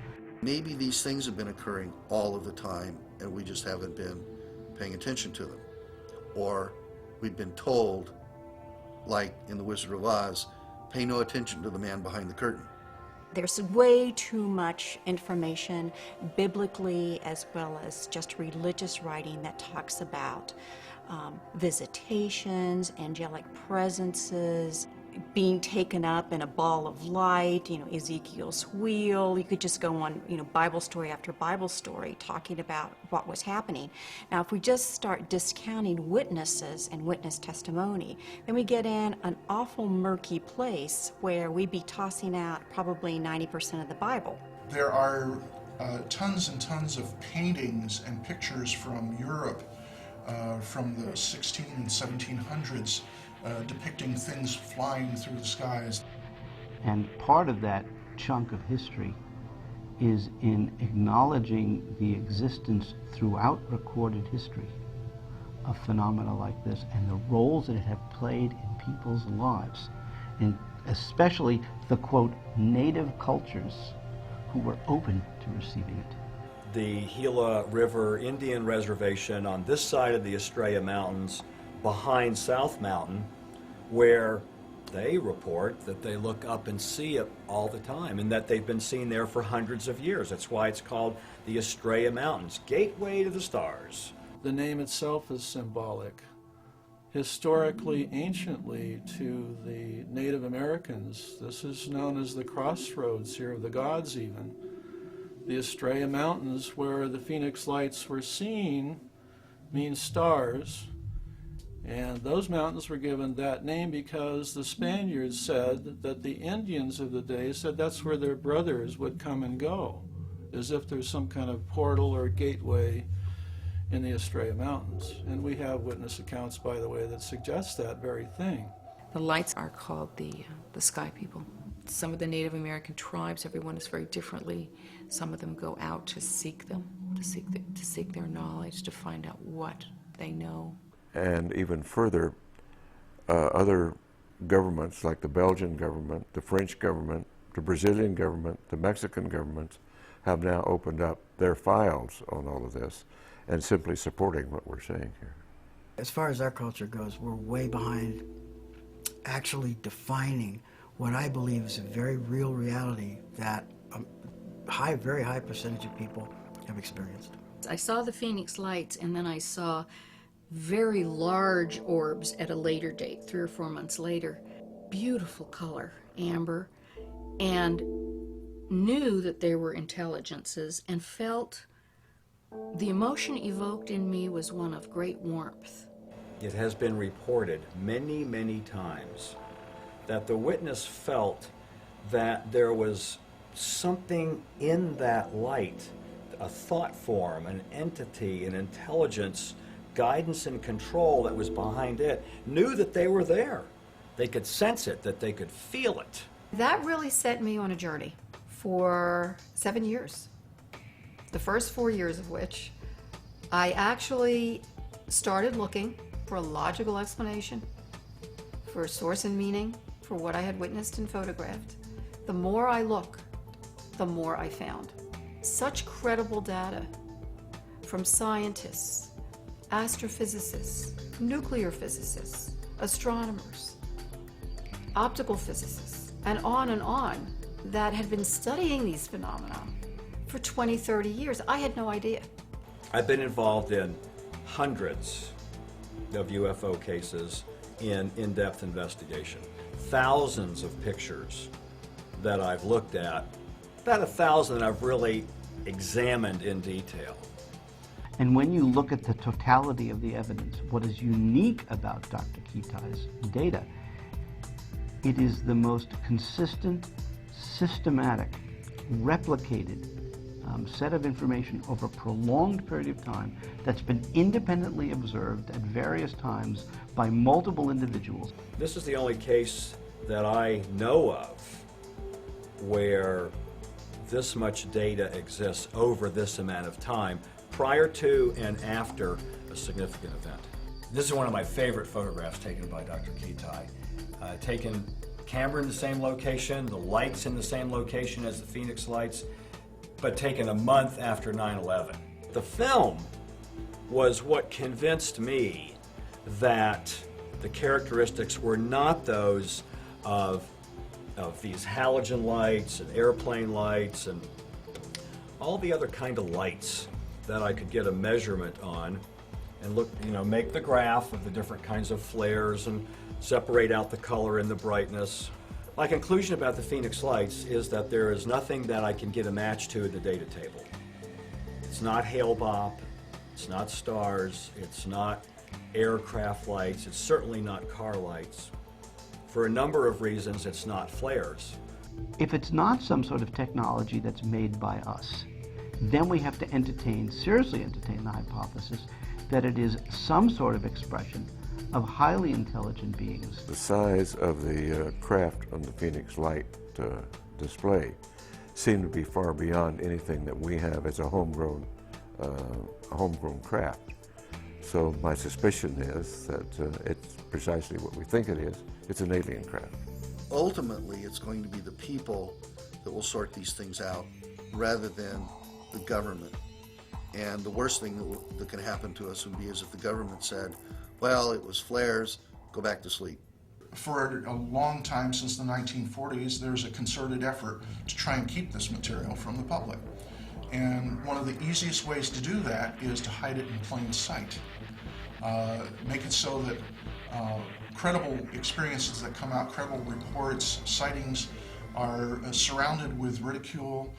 Maybe these things have been occurring all of the time and we just haven't been paying attention to them. Or we've been told, like in The Wizard of Oz, pay no attention to the man behind the curtain. There's way too much information, biblically as well as just religious writing, that talks about visitations, angelic presences, being taken up in a ball of light, Ezekiel's wheel. You could just go on, Bible story after Bible story talking about what was happening. Now, if we just start discounting witnesses and witness testimony, then we get in an awful murky place where we'd be tossing out probably 90% of the Bible. There are tons and tons of paintings and pictures from Europe from the 16 and 1700s depicting things flying through the skies. And part of that chunk of history is in acknowledging the existence throughout recorded history of phenomena like this and the roles that it have played in people's lives, and especially the, quote, native cultures who were open to receiving it. The Gila River Indian Reservation on this side of the Estrella Mountains, behind South Mountain, where they report that they look up and see it all the time and that they've been seen there for hundreds of years. That's why it's called the Estrella Mountains, gateway to the stars. The name itself is symbolic. Historically, anciently, to the Native Americans, this is known as the crossroads here of the gods even. The Estrella Mountains, where the Phoenix lights were seen, means stars. And those mountains were given that name because the Spaniards said that the Indians of the day said that's where their brothers would come and go, as if there's some kind of portal or gateway in the Estrella Mountains. And we have witness accounts, by the way, that suggest that very thing. The lights are called the Sky People. Some of the Native American tribes, everyone is very differently. Some of them go out to seek them, to seek their knowledge, to find out what they know. And even further, other governments like the Belgian government, the French government, the Brazilian government, the Mexican governments have now opened up their files on all of this and simply supporting what we're saying here. As far as our culture goes, we're way behind actually defining what I believe is a very real reality that a very high percentage of people have experienced. I saw the Phoenix lights, and then I saw very large orbs at a later date, 3 or 4 months later. Beautiful color, amber, and knew that they were intelligences and felt the emotion evoked in me was one of great warmth. It has been reported many, many times that the witness felt that there was something in that light, a thought form, an entity, an intelligence, guidance and control that was behind it, knew that they were there. They could sense it, that they could feel it. That really set me on a journey for 7 years. The first 4 years of which I actually started looking for a logical explanation, for a source and meaning for what I had witnessed and photographed. The more I look, the more I found. Such credible data from scientists, astrophysicists, nuclear physicists, astronomers, optical physicists, and on, that had been studying these phenomena for 20, 30 years. I had no idea. I've been involved in hundreds of UFO cases in in-depth investigation. Thousands of pictures that I've looked at. About 1,000 I've really examined in detail. And when you look at the totality of the evidence, what is unique about Dr. Kitai's data, it is the most consistent, systematic, replicated set of information over a prolonged period of time that's been independently observed at various times by multiple individuals. This is the only case that I know of where this much data exists over this amount of time, prior to and after a significant event. This is one of my favorite photographs taken by Dr. Kitai. Taken camera in the same location, the lights in the same location as the Phoenix lights, but taken a month after 9/11. The film was what convinced me that the characteristics were not those of these halogen lights and airplane lights and all the other kind of lights that I could get a measurement on and look, make the graph of the different kinds of flares and separate out the color and the brightness. My conclusion about the Phoenix lights is that there is nothing that I can get a match to at the data table. It's not Hale-Bopp, it's not stars, it's not aircraft lights, it's certainly not car lights. For a number of reasons, it's not flares. If it's not some sort of technology that's made by us, then we have to seriously entertain the hypothesis that it is some sort of expression of highly intelligent beings. The size of the craft on the Phoenix Light display seemed to be far beyond anything that we have as a homegrown craft. So my suspicion is that it's precisely what we think it is. It's an alien craft. Ultimately, it's going to be the people that will sort these things out rather than the government. And the worst thing that can happen to us would be as if the government said, well, it was flares, go back to sleep. For a long time, since the 1940s, there's a concerted effort to try and keep this material from the public. And one of the easiest ways to do that is to hide it in plain sight. Make it so that credible experiences that come out, credible reports, sightings are surrounded with ridicule,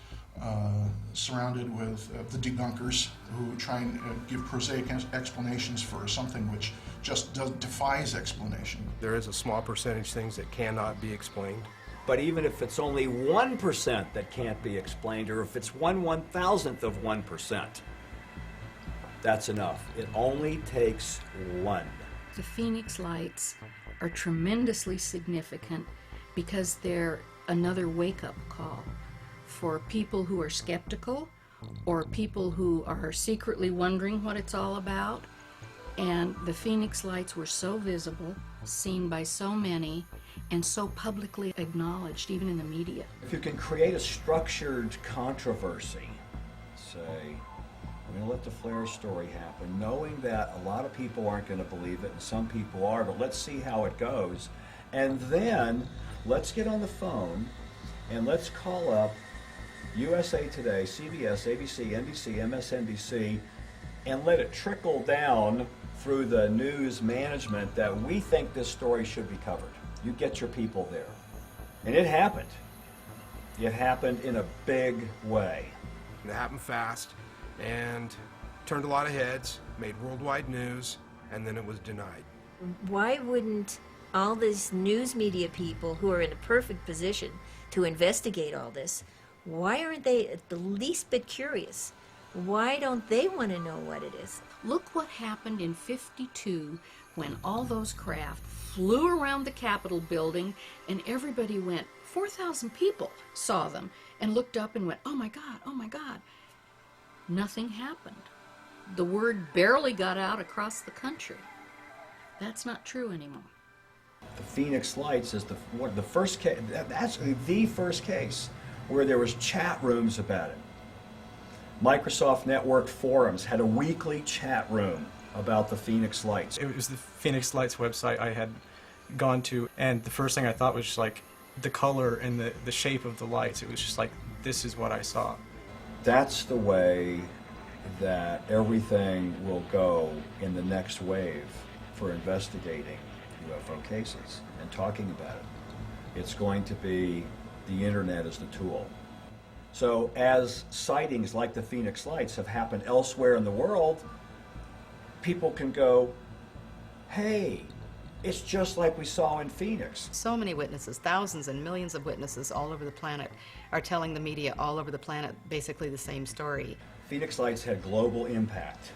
surrounded with the debunkers who try and give prosaic explanations for something which just defies explanation. There is a small percentage things that cannot be explained. But even if it's only 1% that can't be explained, or if it's 1/1000th of 1%, that's enough. It only takes one. The Phoenix lights are tremendously significant because they're another wake-up call for people who are skeptical or people who are secretly wondering what it's all about. And the Phoenix lights were so visible, seen by so many, and so publicly acknowledged, even in the media. If you can create a structured controversy, say, we're going to let the flare story happen, knowing that a lot of people aren't going to believe it and some people are, but let's see how it goes. And then let's get on the phone and let's call up USA Today, CBS, ABC, NBC, MSNBC, and let it trickle down through the news management that we think this story should be covered. You get your people there. And it happened. It happened in a big way. It happened fast and turned a lot of heads, made worldwide news, and then it was denied. Why wouldn't all these news media people who are in a perfect position to investigate all this, why aren't they at the least bit curious? Why don't they want to know what it is? Look what happened in '52 when all those craft flew around the Capitol building and everybody went, 4,000 people saw them and looked up and went, oh my God, oh my God. Nothing happened. The word barely got out across the country. That's not true anymore. The Phoenix Lights is the first case, that's the first case where there was chat rooms about it. Microsoft Network Forums had a weekly chat room about the Phoenix Lights. It was the Phoenix Lights website I had gone to, and the first thing I thought was just like the color and the shape of the lights. It was just like, this is what I saw. That's the way that everything will go in the next wave for investigating UFO cases and talking about it. It's going to be the internet as the tool. So as sightings like the Phoenix Lights have happened elsewhere in the world, people can go, hey, it's just like we saw in Phoenix. So many witnesses, thousands and millions of witnesses all over the planet are telling the media all over the planet basically the same story. Phoenix Lights had global impact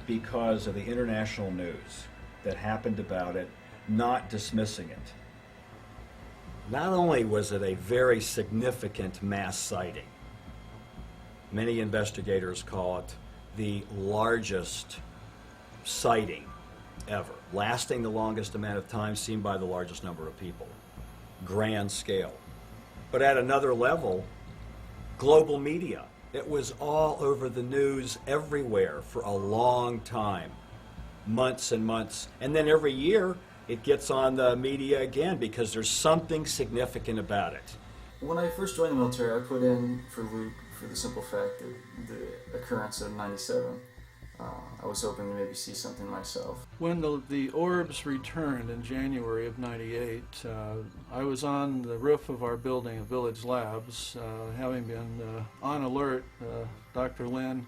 because of the international news that happened about it, not dismissing it. Not only was it a very significant mass sighting, many investigators call it the largest sighting ever, lasting the longest amount of time, seen by the largest number of people. Grand scale. But at another level, global media. It was all over the news everywhere for a long time, months and months. And then every year, it gets on the media again because there's something significant about it. When I first joined the military, I put in for Luke for the simple fact that the occurrence of 97. I was hoping to maybe see something myself. When the orbs returned in January of '98, I was on the roof of our building at Village Labs, having been on alert. Dr. Lynn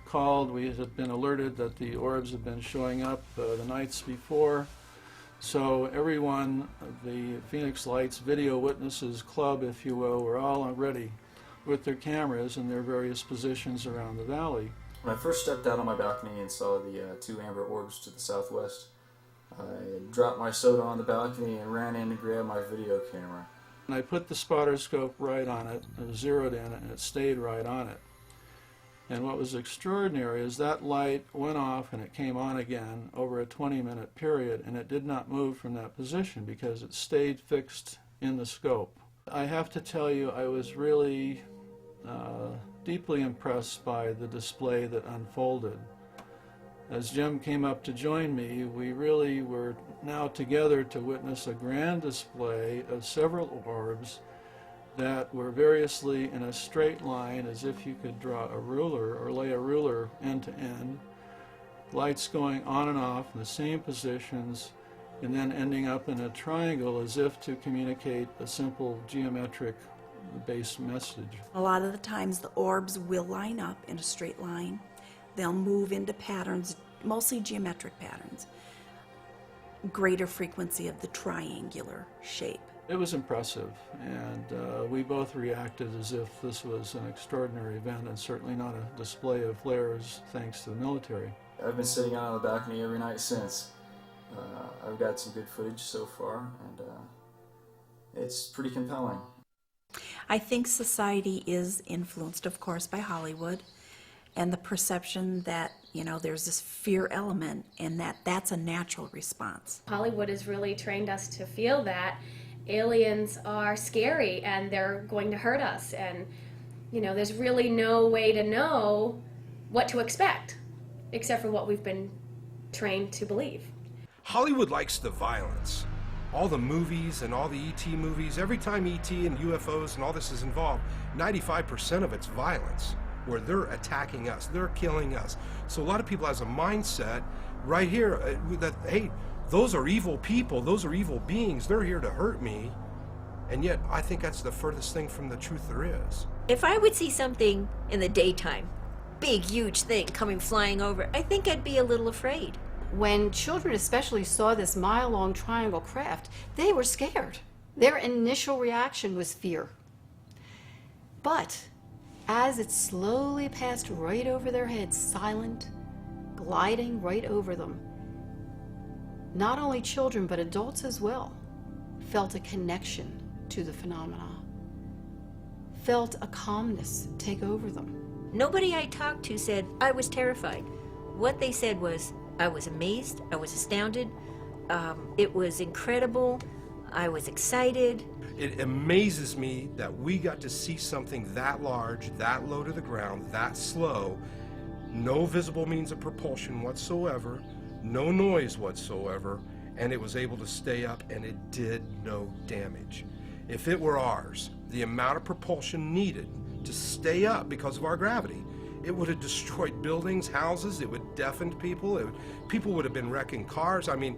called. We had been alerted that the orbs had been showing up the nights before. So everyone, the Phoenix Lights Video Witnesses Club, if you will, were all ready with their cameras in their various positions around the valley. When I first stepped out on my balcony and saw the two amber orbs to the southwest, I dropped my soda on the balcony and ran in to grab my video camera. And I put the spotter scope right on it, and zeroed in, and it stayed right on it. And what was extraordinary is that light went off and it came on again over a 20-minute period, and it did not move from that position because it stayed fixed in the scope. I have to tell you, I was really deeply impressed by the display that unfolded. As Jim came up to join me, we really were now together to witness a grand display of several orbs that were variously in a straight line, as if you could draw a ruler or lay a ruler end to end, lights going on and off in the same positions, and then ending up in a triangle as if to communicate a simple geometric base message. A lot of the times the orbs will line up in a straight line. They'll move into patterns, mostly geometric patterns. Greater frequency of the triangular shape. It was impressive, and we both reacted as if this was an extraordinary event and certainly not a display of flares thanks to the military. I've been sitting out on the balcony every night since. I've got some good footage so far, and it's pretty compelling. I think society is influenced, of course, by Hollywood and the perception that, you know, there's this fear element and that's a natural response. Hollywood has really trained us to feel that aliens are scary and they're going to hurt us, and, you know, there's really no way to know what to expect except for what we've been trained to believe. Hollywood likes the violence. All the movies and all the E.T. movies, every time E.T. and UFOs and all this is involved, 95% of it's violence, where they're attacking us, they're killing us. So a lot of people has a mindset right here that, hey, those are evil people, those are evil beings, they're here to hurt me. And yet, I think that's the furthest thing from the truth there is. If I would see something in the daytime, big, huge thing coming flying over, I think I'd be a little afraid. When children especially saw this mile-long triangle craft, they were scared. Their initial reaction was fear. But as it slowly passed right over their heads, silent, gliding right over them, not only children but adults as well felt a connection to the phenomena, felt a calmness take over them. Nobody I talked to said I was terrified. What they said was, I was amazed, I was astounded, it was incredible, I was excited. It amazes me that we got to see something that large, that low to the ground, that slow, no visible means of propulsion whatsoever, no noise whatsoever, and it was able to stay up, and it did no damage. If it were ours, the amount of propulsion needed to stay up because of our gravity, it would have destroyed buildings, houses, it would deafened people, people would have been wrecking cars. I mean,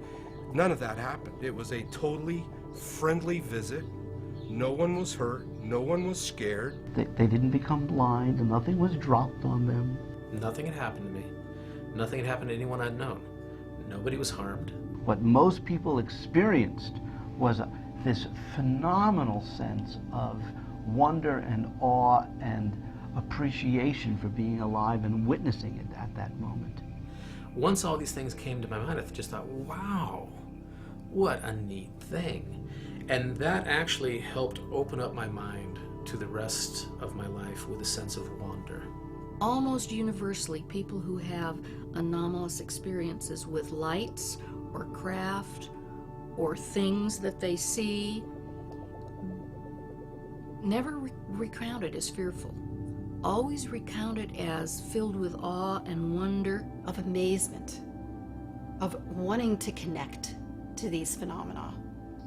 none of that happened. It was a totally friendly visit, No one was hurt. No one was scared. They didn't become blind, and nothing was dropped on them. Nothing had happened to me. Nothing had happened to anyone I'd known. Nobody was harmed. What most people experienced was this phenomenal sense of wonder and awe and appreciation for being alive and witnessing it at that moment. Once all these things came to my mind, I just thought, wow, what a neat thing. And that actually helped open up my mind to the rest of my life with a sense of wonder. Almost universally, people who have anomalous experiences with lights or craft or things that they see never recount it as fearful. Always recount it as filled with awe and wonder. Of amazement, of wanting to connect to these phenomena.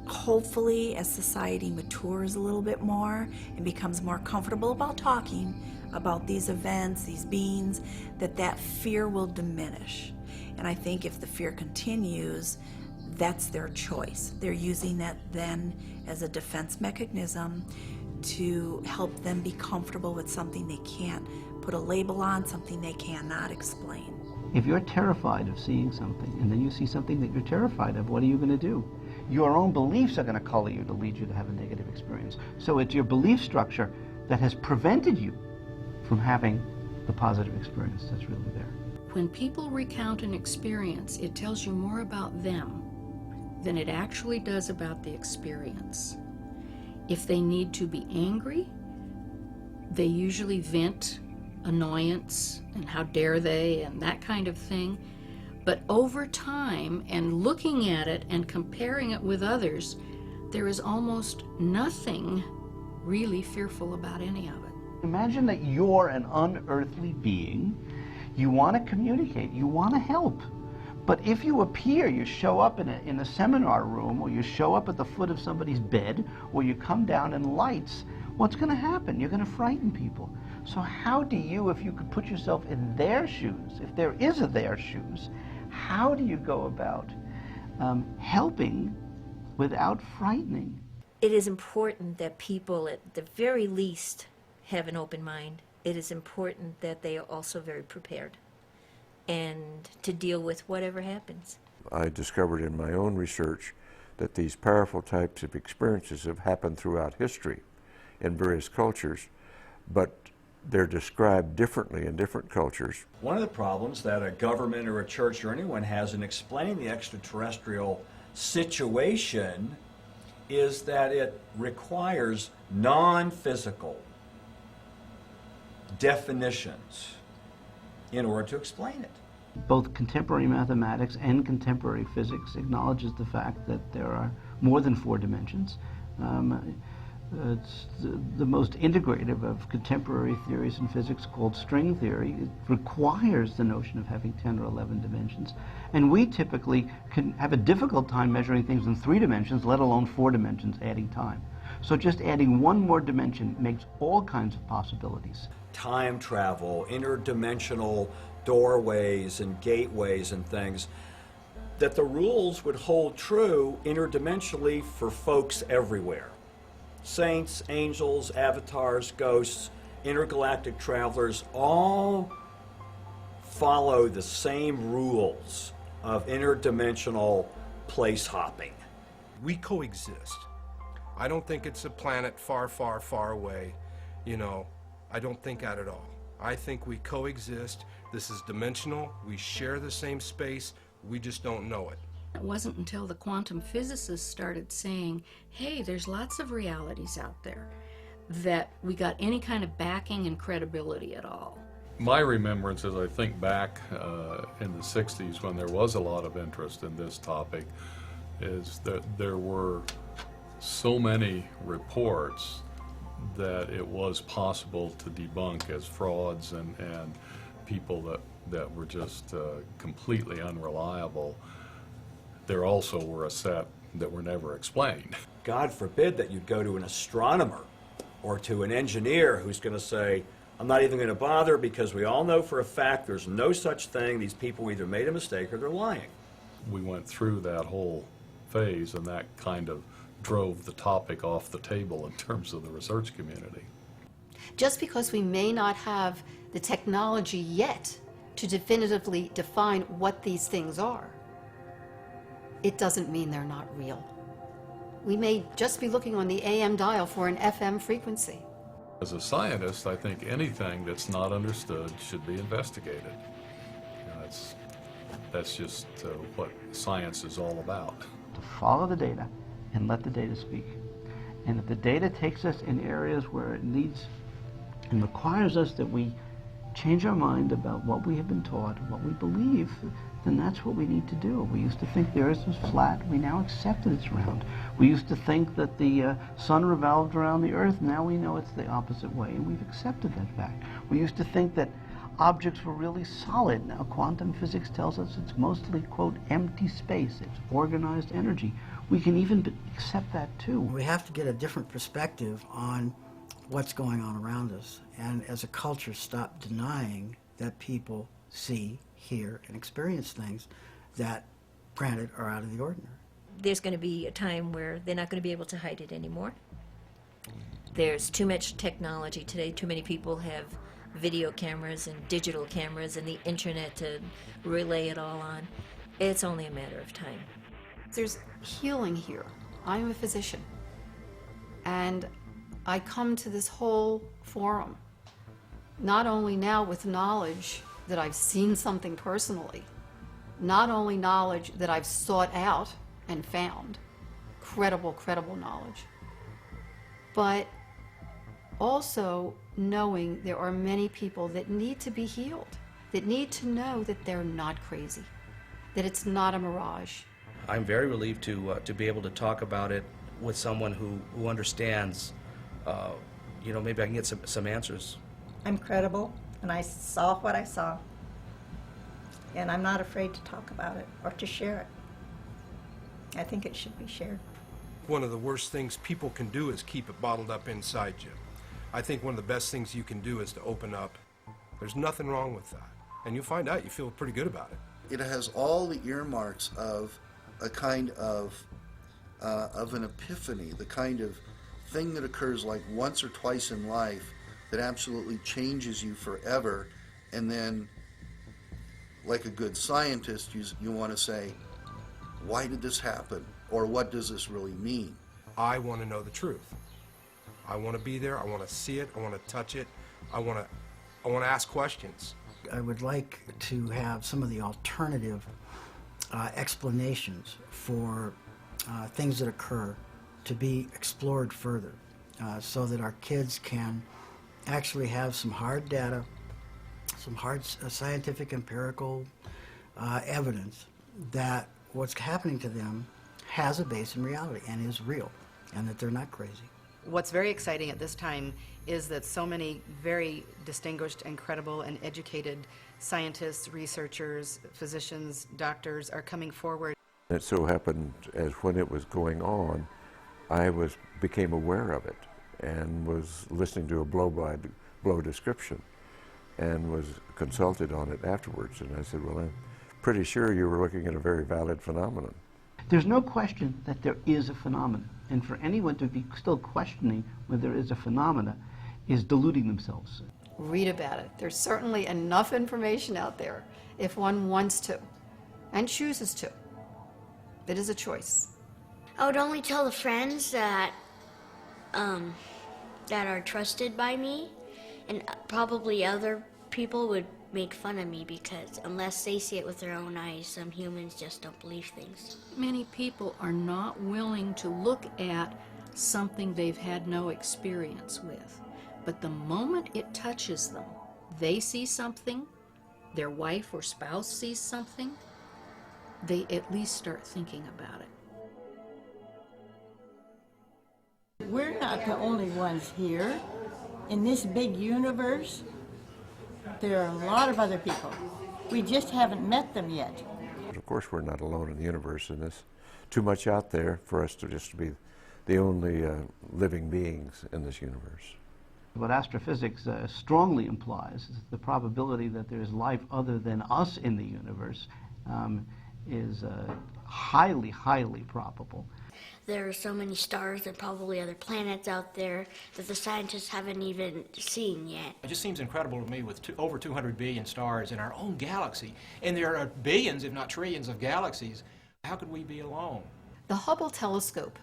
Hopefully, as society matures a little bit more and becomes more comfortable about talking about these events, these beings, that fear will diminish. And I think if the fear continues, that's their choice. They're using that then as a defense mechanism to help them be comfortable with something they can't put a label on, something they cannot explain. If you're terrified of seeing something, and then you see something that you're terrified of, what are you going to do? Your own beliefs are going to color you to lead you to have a negative experience. So it's your belief structure that has prevented you from having the positive experience that's really there. When people recount an experience, it tells you more about them than it actually does about the experience. If they need to be angry, they usually vent annoyance and how dare they and that kind of thing. But over time and looking at it and comparing it with others, there is almost nothing really fearful about any of it. Imagine that you're an unearthly being. You want to communicate, you want to help. But if you appear, you show up in a seminar room, or you show up at the foot of somebody's bed, or you come down in lights, what's going to happen? You're going to frighten people. So how do you, if you could put yourself in their shoes, if there is a their shoes, how do you go about helping without frightening? It is important that people, at the very least, have an open mind. It is important that they are also very prepared and to deal with whatever happens. I discovered in my own research that these powerful types of experiences have happened throughout history in various cultures, but they're described differently in different cultures. One of the problems that a government or a church or anyone has in explaining the extraterrestrial situation is that it requires non-physical definitions in order to explain it. Both contemporary mathematics and contemporary physics acknowledges the fact that there are more than 4 dimensions. It's the most integrative of contemporary theories in physics, called string theory. It requires the notion of having 10 or 11 dimensions. And we typically can have a difficult time measuring things in 3 dimensions, let alone 4 dimensions, adding time. So just adding one more dimension makes all kinds of possibilities. Time travel, interdimensional doorways and gateways and things, that the rules would hold true interdimensionally for folks everywhere. Saints, angels, avatars, ghosts, intergalactic travelers all follow the same rules of interdimensional place hopping. We coexist. I don't think it's a planet far, far, far away. You know, I don't think that at all. I think we coexist. This is dimensional. We share the same space. We just don't know it. It wasn't until the quantum physicists started saying, hey, there's lots of realities out there, that we got any kind of backing and credibility at all. My remembrance, as I think back in the 60s when there was a lot of interest in this topic, is that there were so many reports that it was possible to debunk as frauds and people that were just completely unreliable. There also were a set that were never explained. God forbid that you'd go to an astronomer or to an engineer who's going to say, I'm not even going to bother because we all know for a fact there's no such thing. These people either made a mistake or they're lying. We went through that whole phase, and that kind of drove the topic off the table in terms of the research community. Just because we may not have the technology yet to definitively define what these things are, it doesn't mean they're not real. We may just be looking on the AM dial for an FM frequency. As a scientist, I think anything that's not understood should be investigated. You know, that's just what science is all about. To follow the data and let the data speak. And if the data takes us in areas where it needs and requires us that we change our mind about what we have been taught, what we believe, then that's what we need to do. We used to think the earth was flat. We now accept that it's round. We used to think that the sun revolved around the earth. Now we know it's the opposite way, and we've accepted that fact. We used to think that objects were really solid. Now quantum physics tells us it's mostly, quote, empty space. It's organized energy. We can even accept that too. We have to get a different perspective on what's going on around us, and as a culture stop denying that people see, hear, and experience things that, granted, are out of the ordinary. There's going to be a time where they're not going to be able to hide it anymore. There's too much technology today. Too many people have video cameras and digital cameras and the internet to relay it all on. It's only a matter of time. There's healing here. I'm a physician, and I come to this whole forum not only now with knowledge that I've seen something personally, not only knowledge that I've sought out and found, credible knowledge, but also knowing there are many people that need to be healed, that need to know that they're not crazy, that it's not a mirage. I'm very relieved to be able to talk about it with someone who understands. You know, maybe I can get some answers. I'm credible, and I saw what I saw. And I'm not afraid to talk about it or to share it. I think it should be shared. One of the worst things people can do is keep it bottled up inside you. I think one of the best things you can do is to open up. There's nothing wrong with that. And you find out you feel pretty good about it. It has all the earmarks of a kind of an epiphany, the kind of thing that occurs like once or twice in life that absolutely changes you forever, and then, like a good scientist, you want to say, why did this happen? Or what does this really mean? I want to know the truth. I want to be there. I want to see it. I want to touch it. I want to ask questions. I would like to have some of the alternative explanations for things that occur to be explored further, so that our kids can actually have some hard data, some hard scientific empirical evidence that what's happening to them has a base in reality and is real, and that they're not crazy. What's very exciting at this time is that so many very distinguished and credible and educated scientists, researchers, physicians, doctors are coming forward. It so happened as when it was going on, I became aware of it and was listening to a blow-by-blow description and was consulted on it afterwards. And I said, well, I'm pretty sure you were looking at a very valid phenomenon. There's no question that there is a phenomenon, and for anyone to be still questioning whether there is a phenomena is deluding themselves. Read about it. There's certainly enough information out there if one wants to and chooses to. It is a choice. I would only tell the friends that that are trusted by me, and probably other people would make fun of me because unless they see it with their own eyes, some humans just don't believe things. Many people are not willing to look at something they've had no experience with. But the moment it touches them, they see something, their wife or spouse sees something, they at least start thinking about it. We're not the only ones here. In this big universe, there are a lot of other people. We just haven't met them yet. Of course, we're not alone in the universe, and there's too much out there for us to just be the only living beings in this universe. What astrophysics strongly implies is the probability that there is life other than us in the universe is highly, highly probable. there are so many stars and probably other planets out there that the scientists haven't even seen yet. It just seems incredible to me with over 200 billion stars in our own galaxy, and there are billions, if not trillions, of galaxies. How could we be alone? The Hubble telescope,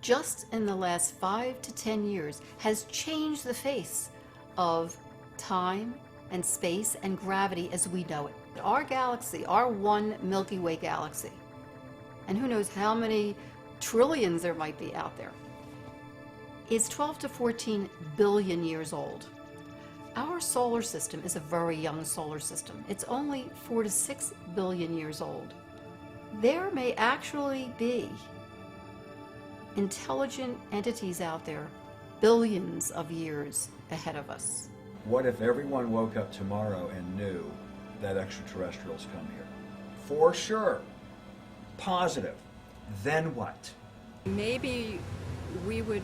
just in the last 5 to 10 years, has changed the face of time and space and gravity as we know it. Our galaxy, our one Milky Way galaxy, and who knows how many trillions there might be out there, is 12 to 14 billion years old. Our solar system is a very young solar system. It's only 4 to 6 billion years old. There may actually be intelligent entities out there billions of years ahead of us. What if everyone woke up tomorrow and knew that extraterrestrials come here? For sure. Positive. Then what? Maybe we would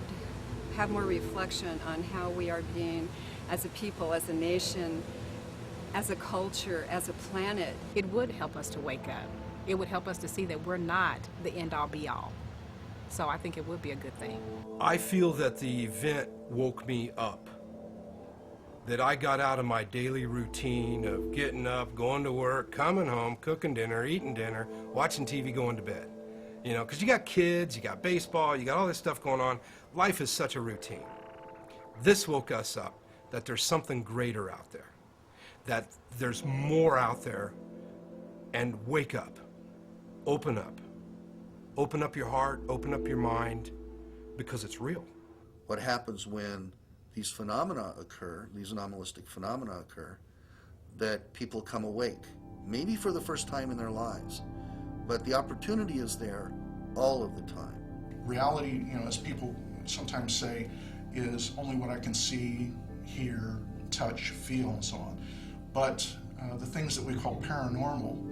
have more reflection on how we are being, as a people, as a nation, as a culture, as a planet. It would help us to wake up. It would help us to see that we're not the end-all be-all. So I think it would be a good thing. I feel that the event woke me up. That I got out of my daily routine of getting up, going to work, coming home, cooking dinner, eating dinner, watching TV, going to bed. You know, because you got kids, you got baseball, you got all this stuff going on. Life is such a routine. This woke us up, that there's something greater out there, that there's more out there, and wake up, open up. Open up your heart, open up your mind, because it's real. What happens when these phenomena occur, these anomalistic phenomena occur, that people come awake, maybe for the first time in their lives, but the opportunity is there all of the time. Reality, you know, as people sometimes say, is only what I can see, hear, touch, feel, and so on. But the things that we call paranormal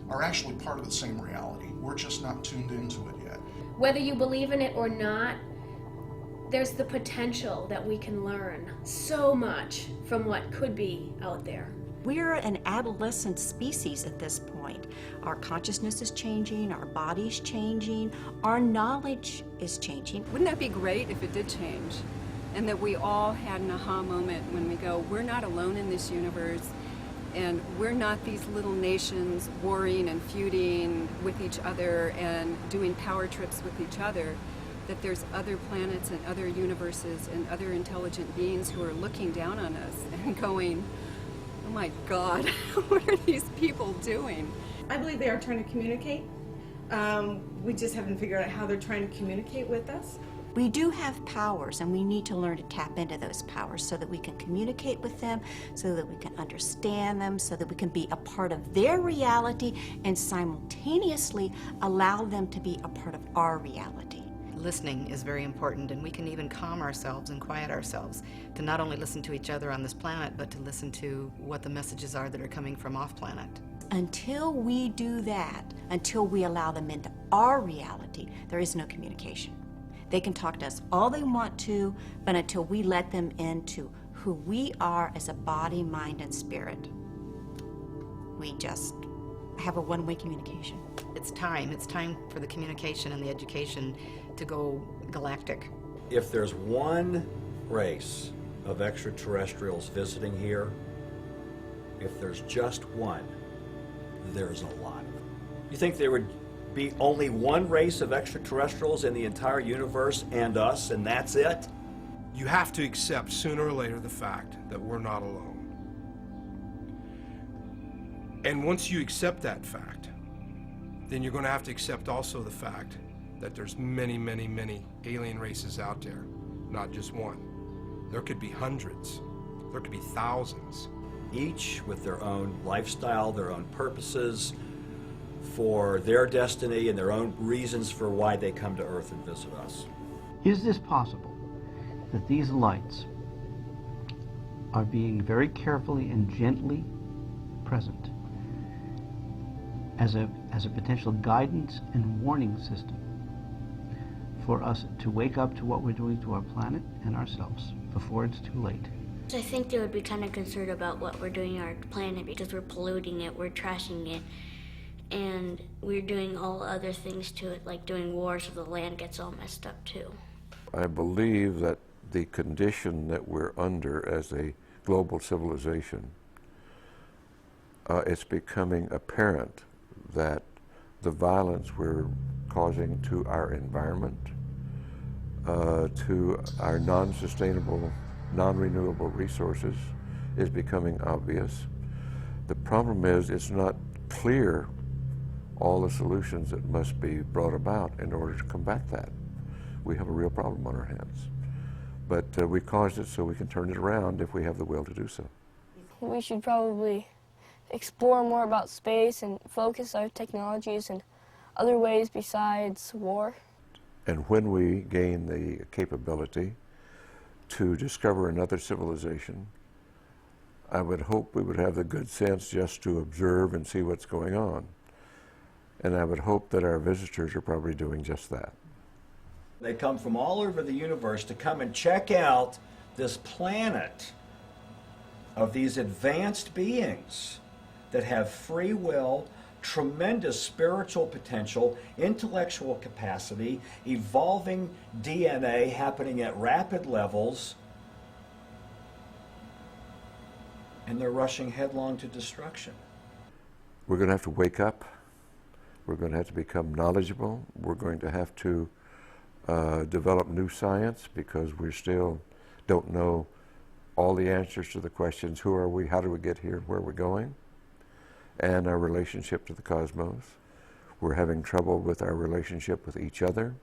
are actually part of the same reality. We're just not tuned into it yet. Whether you believe in it or not, there's the potential that we can learn so much from what could be out there. We're an adolescent species at this point. Our consciousness is changing, our body's changing, our knowledge is changing. Wouldn't that be great if it did change? And that we all had an aha moment when we go, we're not alone in this universe, and we're not these little nations warring and feuding with each other and doing power trips with each other, that there's other planets and other universes and other intelligent beings who are looking down on us and going, oh my God, what are these people doing? I believe they are trying to communicate. We just haven't figured out how they're trying to communicate with us. We do have powers, and we need to learn to tap into those powers so that we can communicate with them, so that we can understand them, so that we can be a part of their reality and simultaneously allow them to be a part of our reality. Listening is very important, and we can even calm ourselves and quiet ourselves to not only listen to each other on this planet, but to listen to what the messages are that are coming from off planet. Until we do that, until we allow them into our reality, there is no communication. They can talk to us all they want to, but until we let them into who we are as a body, mind, and spirit, we just have a one-way communication. It's time for the communication and the education to go galactic. If there's one race of extraterrestrials visiting here, if there's just one, there's a lot of them. You think there would be only one race of extraterrestrials in the entire universe and us, and that's it? You have to accept sooner or later the fact that we're not alone. And once you accept that fact, then you're going to have to accept also the fact that there's many, many, many alien races out there, not just one. There could be hundreds. There could be thousands. Each with their own lifestyle, their own purposes, for their destiny and their own reasons for why they come to Earth and visit us. Is this possible that these lights are being very carefully and gently present as a potential guidance and warning system for us to wake up to what we're doing to our planet and ourselves before it's too late? I think they would be kind of concerned about what we're doing to our planet because we're polluting it, we're trashing it, and we're doing all other things to it, like doing wars so the land gets all messed up too. I believe that the condition that we're under as a global civilization, it's becoming apparent that the violence we're causing to our environment, to our non-sustainable, non-renewable resources is becoming obvious. The problem is it's not clear all the solutions that must be brought about in order to combat that. We have a real problem on our hands. But we caused it so we can turn it around if we have the will to do so. We should probably explore more about space and focus our technologies in other ways besides war. And when we gain the capability to discover another civilization, I would hope we would have the good sense just to observe and see what's going on. And I would hope that our visitors are probably doing just that. They come from all over the universe to come and check out this planet of these advanced beings that have free will, tremendous spiritual potential, intellectual capacity, evolving DNA happening at rapid levels, and they're rushing headlong to destruction. We're going to have to wake up. We're going to have to become knowledgeable. We're going to have to develop new science because we still don't know all the answers to the questions, who are we, how do we get here, where we're going, and our relationship to the cosmos. We're having trouble with our relationship with each other.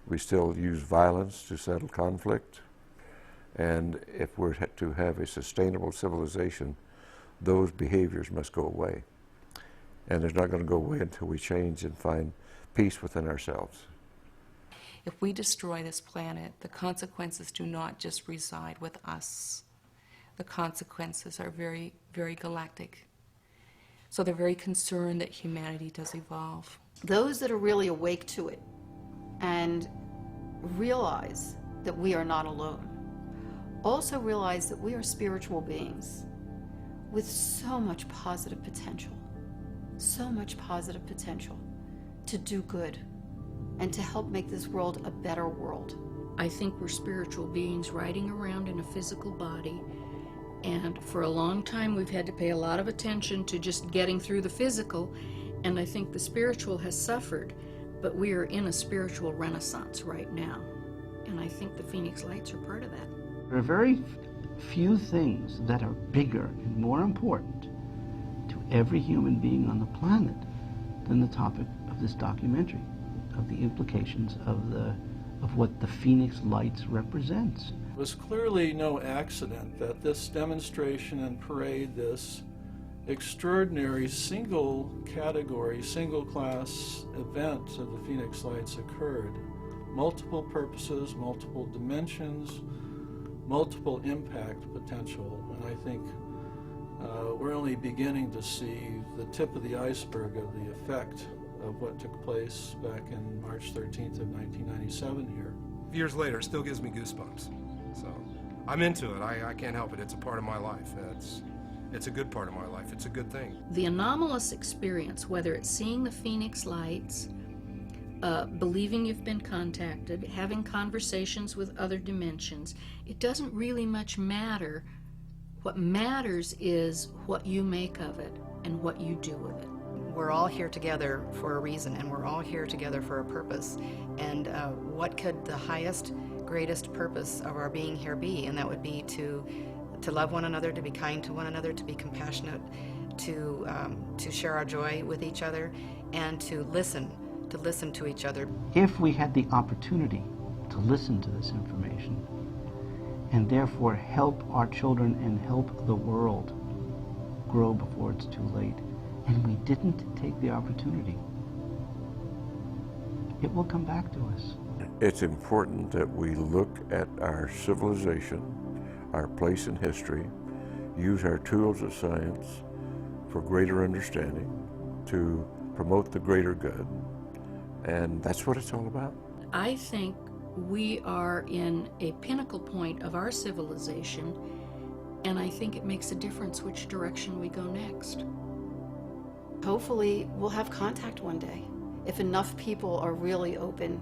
We still use violence to settle conflict. And if we're to have a sustainable civilization, those behaviors must go away. And they're not going to go away until we change and find peace within ourselves. If we destroy this planet, the consequences do not just reside with us. The consequences are very, very galactic. So they're very concerned that humanity does evolve. Those that are really awake to it and realize that we are not alone, also realize that we are spiritual beings with so much positive potential to do good and to help make this world a better world. I think we're spiritual beings riding around in a physical body, and for a long time we've had to pay a lot of attention to just getting through the physical, and I think the spiritual has suffered, but we are in a spiritual renaissance right now, and I think the Phoenix Lights are part of that. There are very few things that are bigger and more important to every human being on the planet than the topic of this documentary, of the implications of what the Phoenix Lights represents. It was clearly no accident that this demonstration and parade, this extraordinary single category, single class event of the Phoenix Lights occurred. Multiple purposes, multiple dimensions, multiple impact potential, and I think we're only beginning to see the tip of the iceberg of the effect of what took place back in March 13th of 1997 here. Years later, it still gives me goosebumps. So I'm into it. I can't help it. It's a part of my life. It's a good part of my life. It's a good thing. The anomalous experience, whether it's seeing the Phoenix Lights, believing you've been contacted, having conversations with other dimensions, it doesn't really much matter. What matters is what you make of it and what you do with it. We're all here together for a reason, and we're all here together for a purpose. And what could the highest, greatest purpose of our being here be? And that would be to love one another, to be kind to one another, to be compassionate, to share our joy with each other, and to listen to each other. If we had the opportunity to listen to this information and therefore help our children and help the world grow before it's too late, and we didn't take the opportunity, it will come back to us. It's important that we look at our civilization, our place in history, use our tools of science for greater understanding, to promote the greater good, and that's what it's all about. I think we are in a pinnacle point of our civilization, and I think it makes a difference which direction we go next. Hopefully, we'll have contact one day if enough people are really open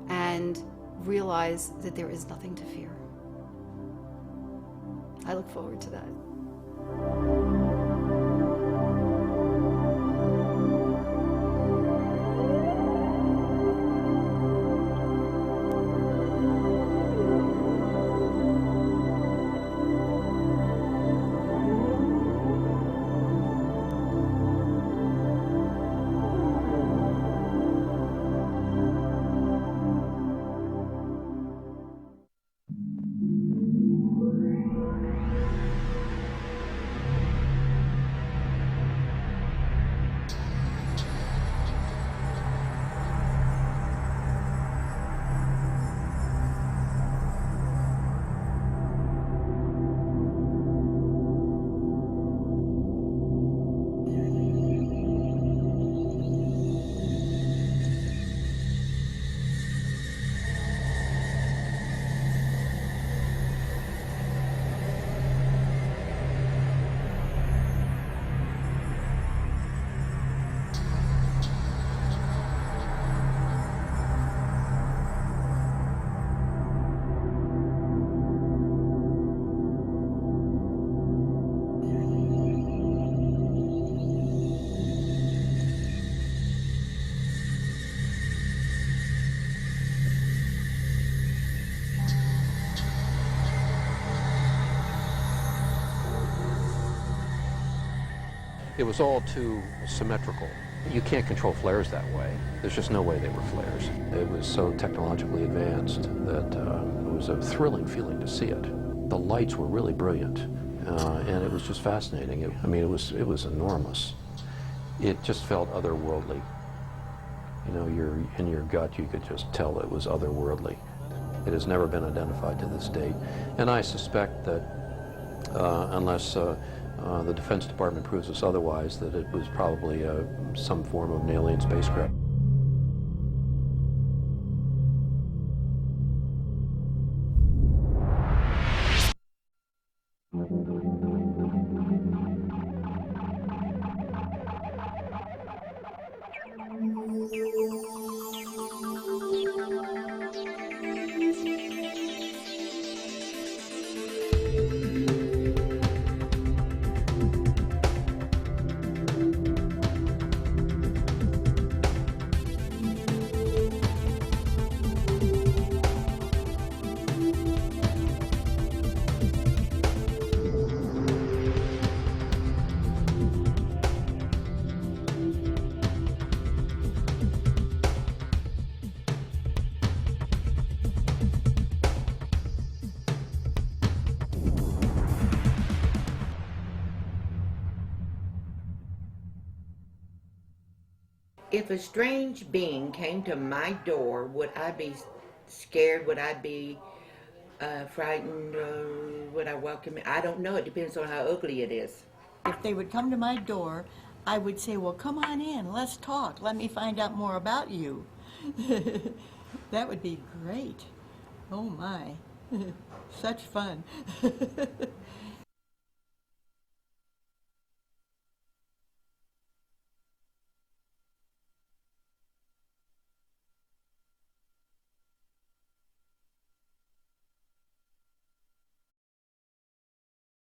and realize that there is nothing to fear. I look forward to that. It was all too symmetrical. You can't control flares that way. There's just no way they were flares. It was so technologically advanced that it was a thrilling feeling to see it. The lights were really brilliant, and it was just fascinating. It was enormous. It just felt otherworldly. You know, in your gut, you could just tell it was otherworldly. It has never been identified to this date, and I suspect that unless the Defense Department proves us otherwise, that it was probably some form of an alien spacecraft. If a strange being came to my door, would I be scared? Would I be frightened? Or would I welcome it? I don't know. It depends on how ugly it is. If they would come to my door, I would say, well, come on in, let's talk. Let me find out more about you. That would be great. Oh, my. Such fun.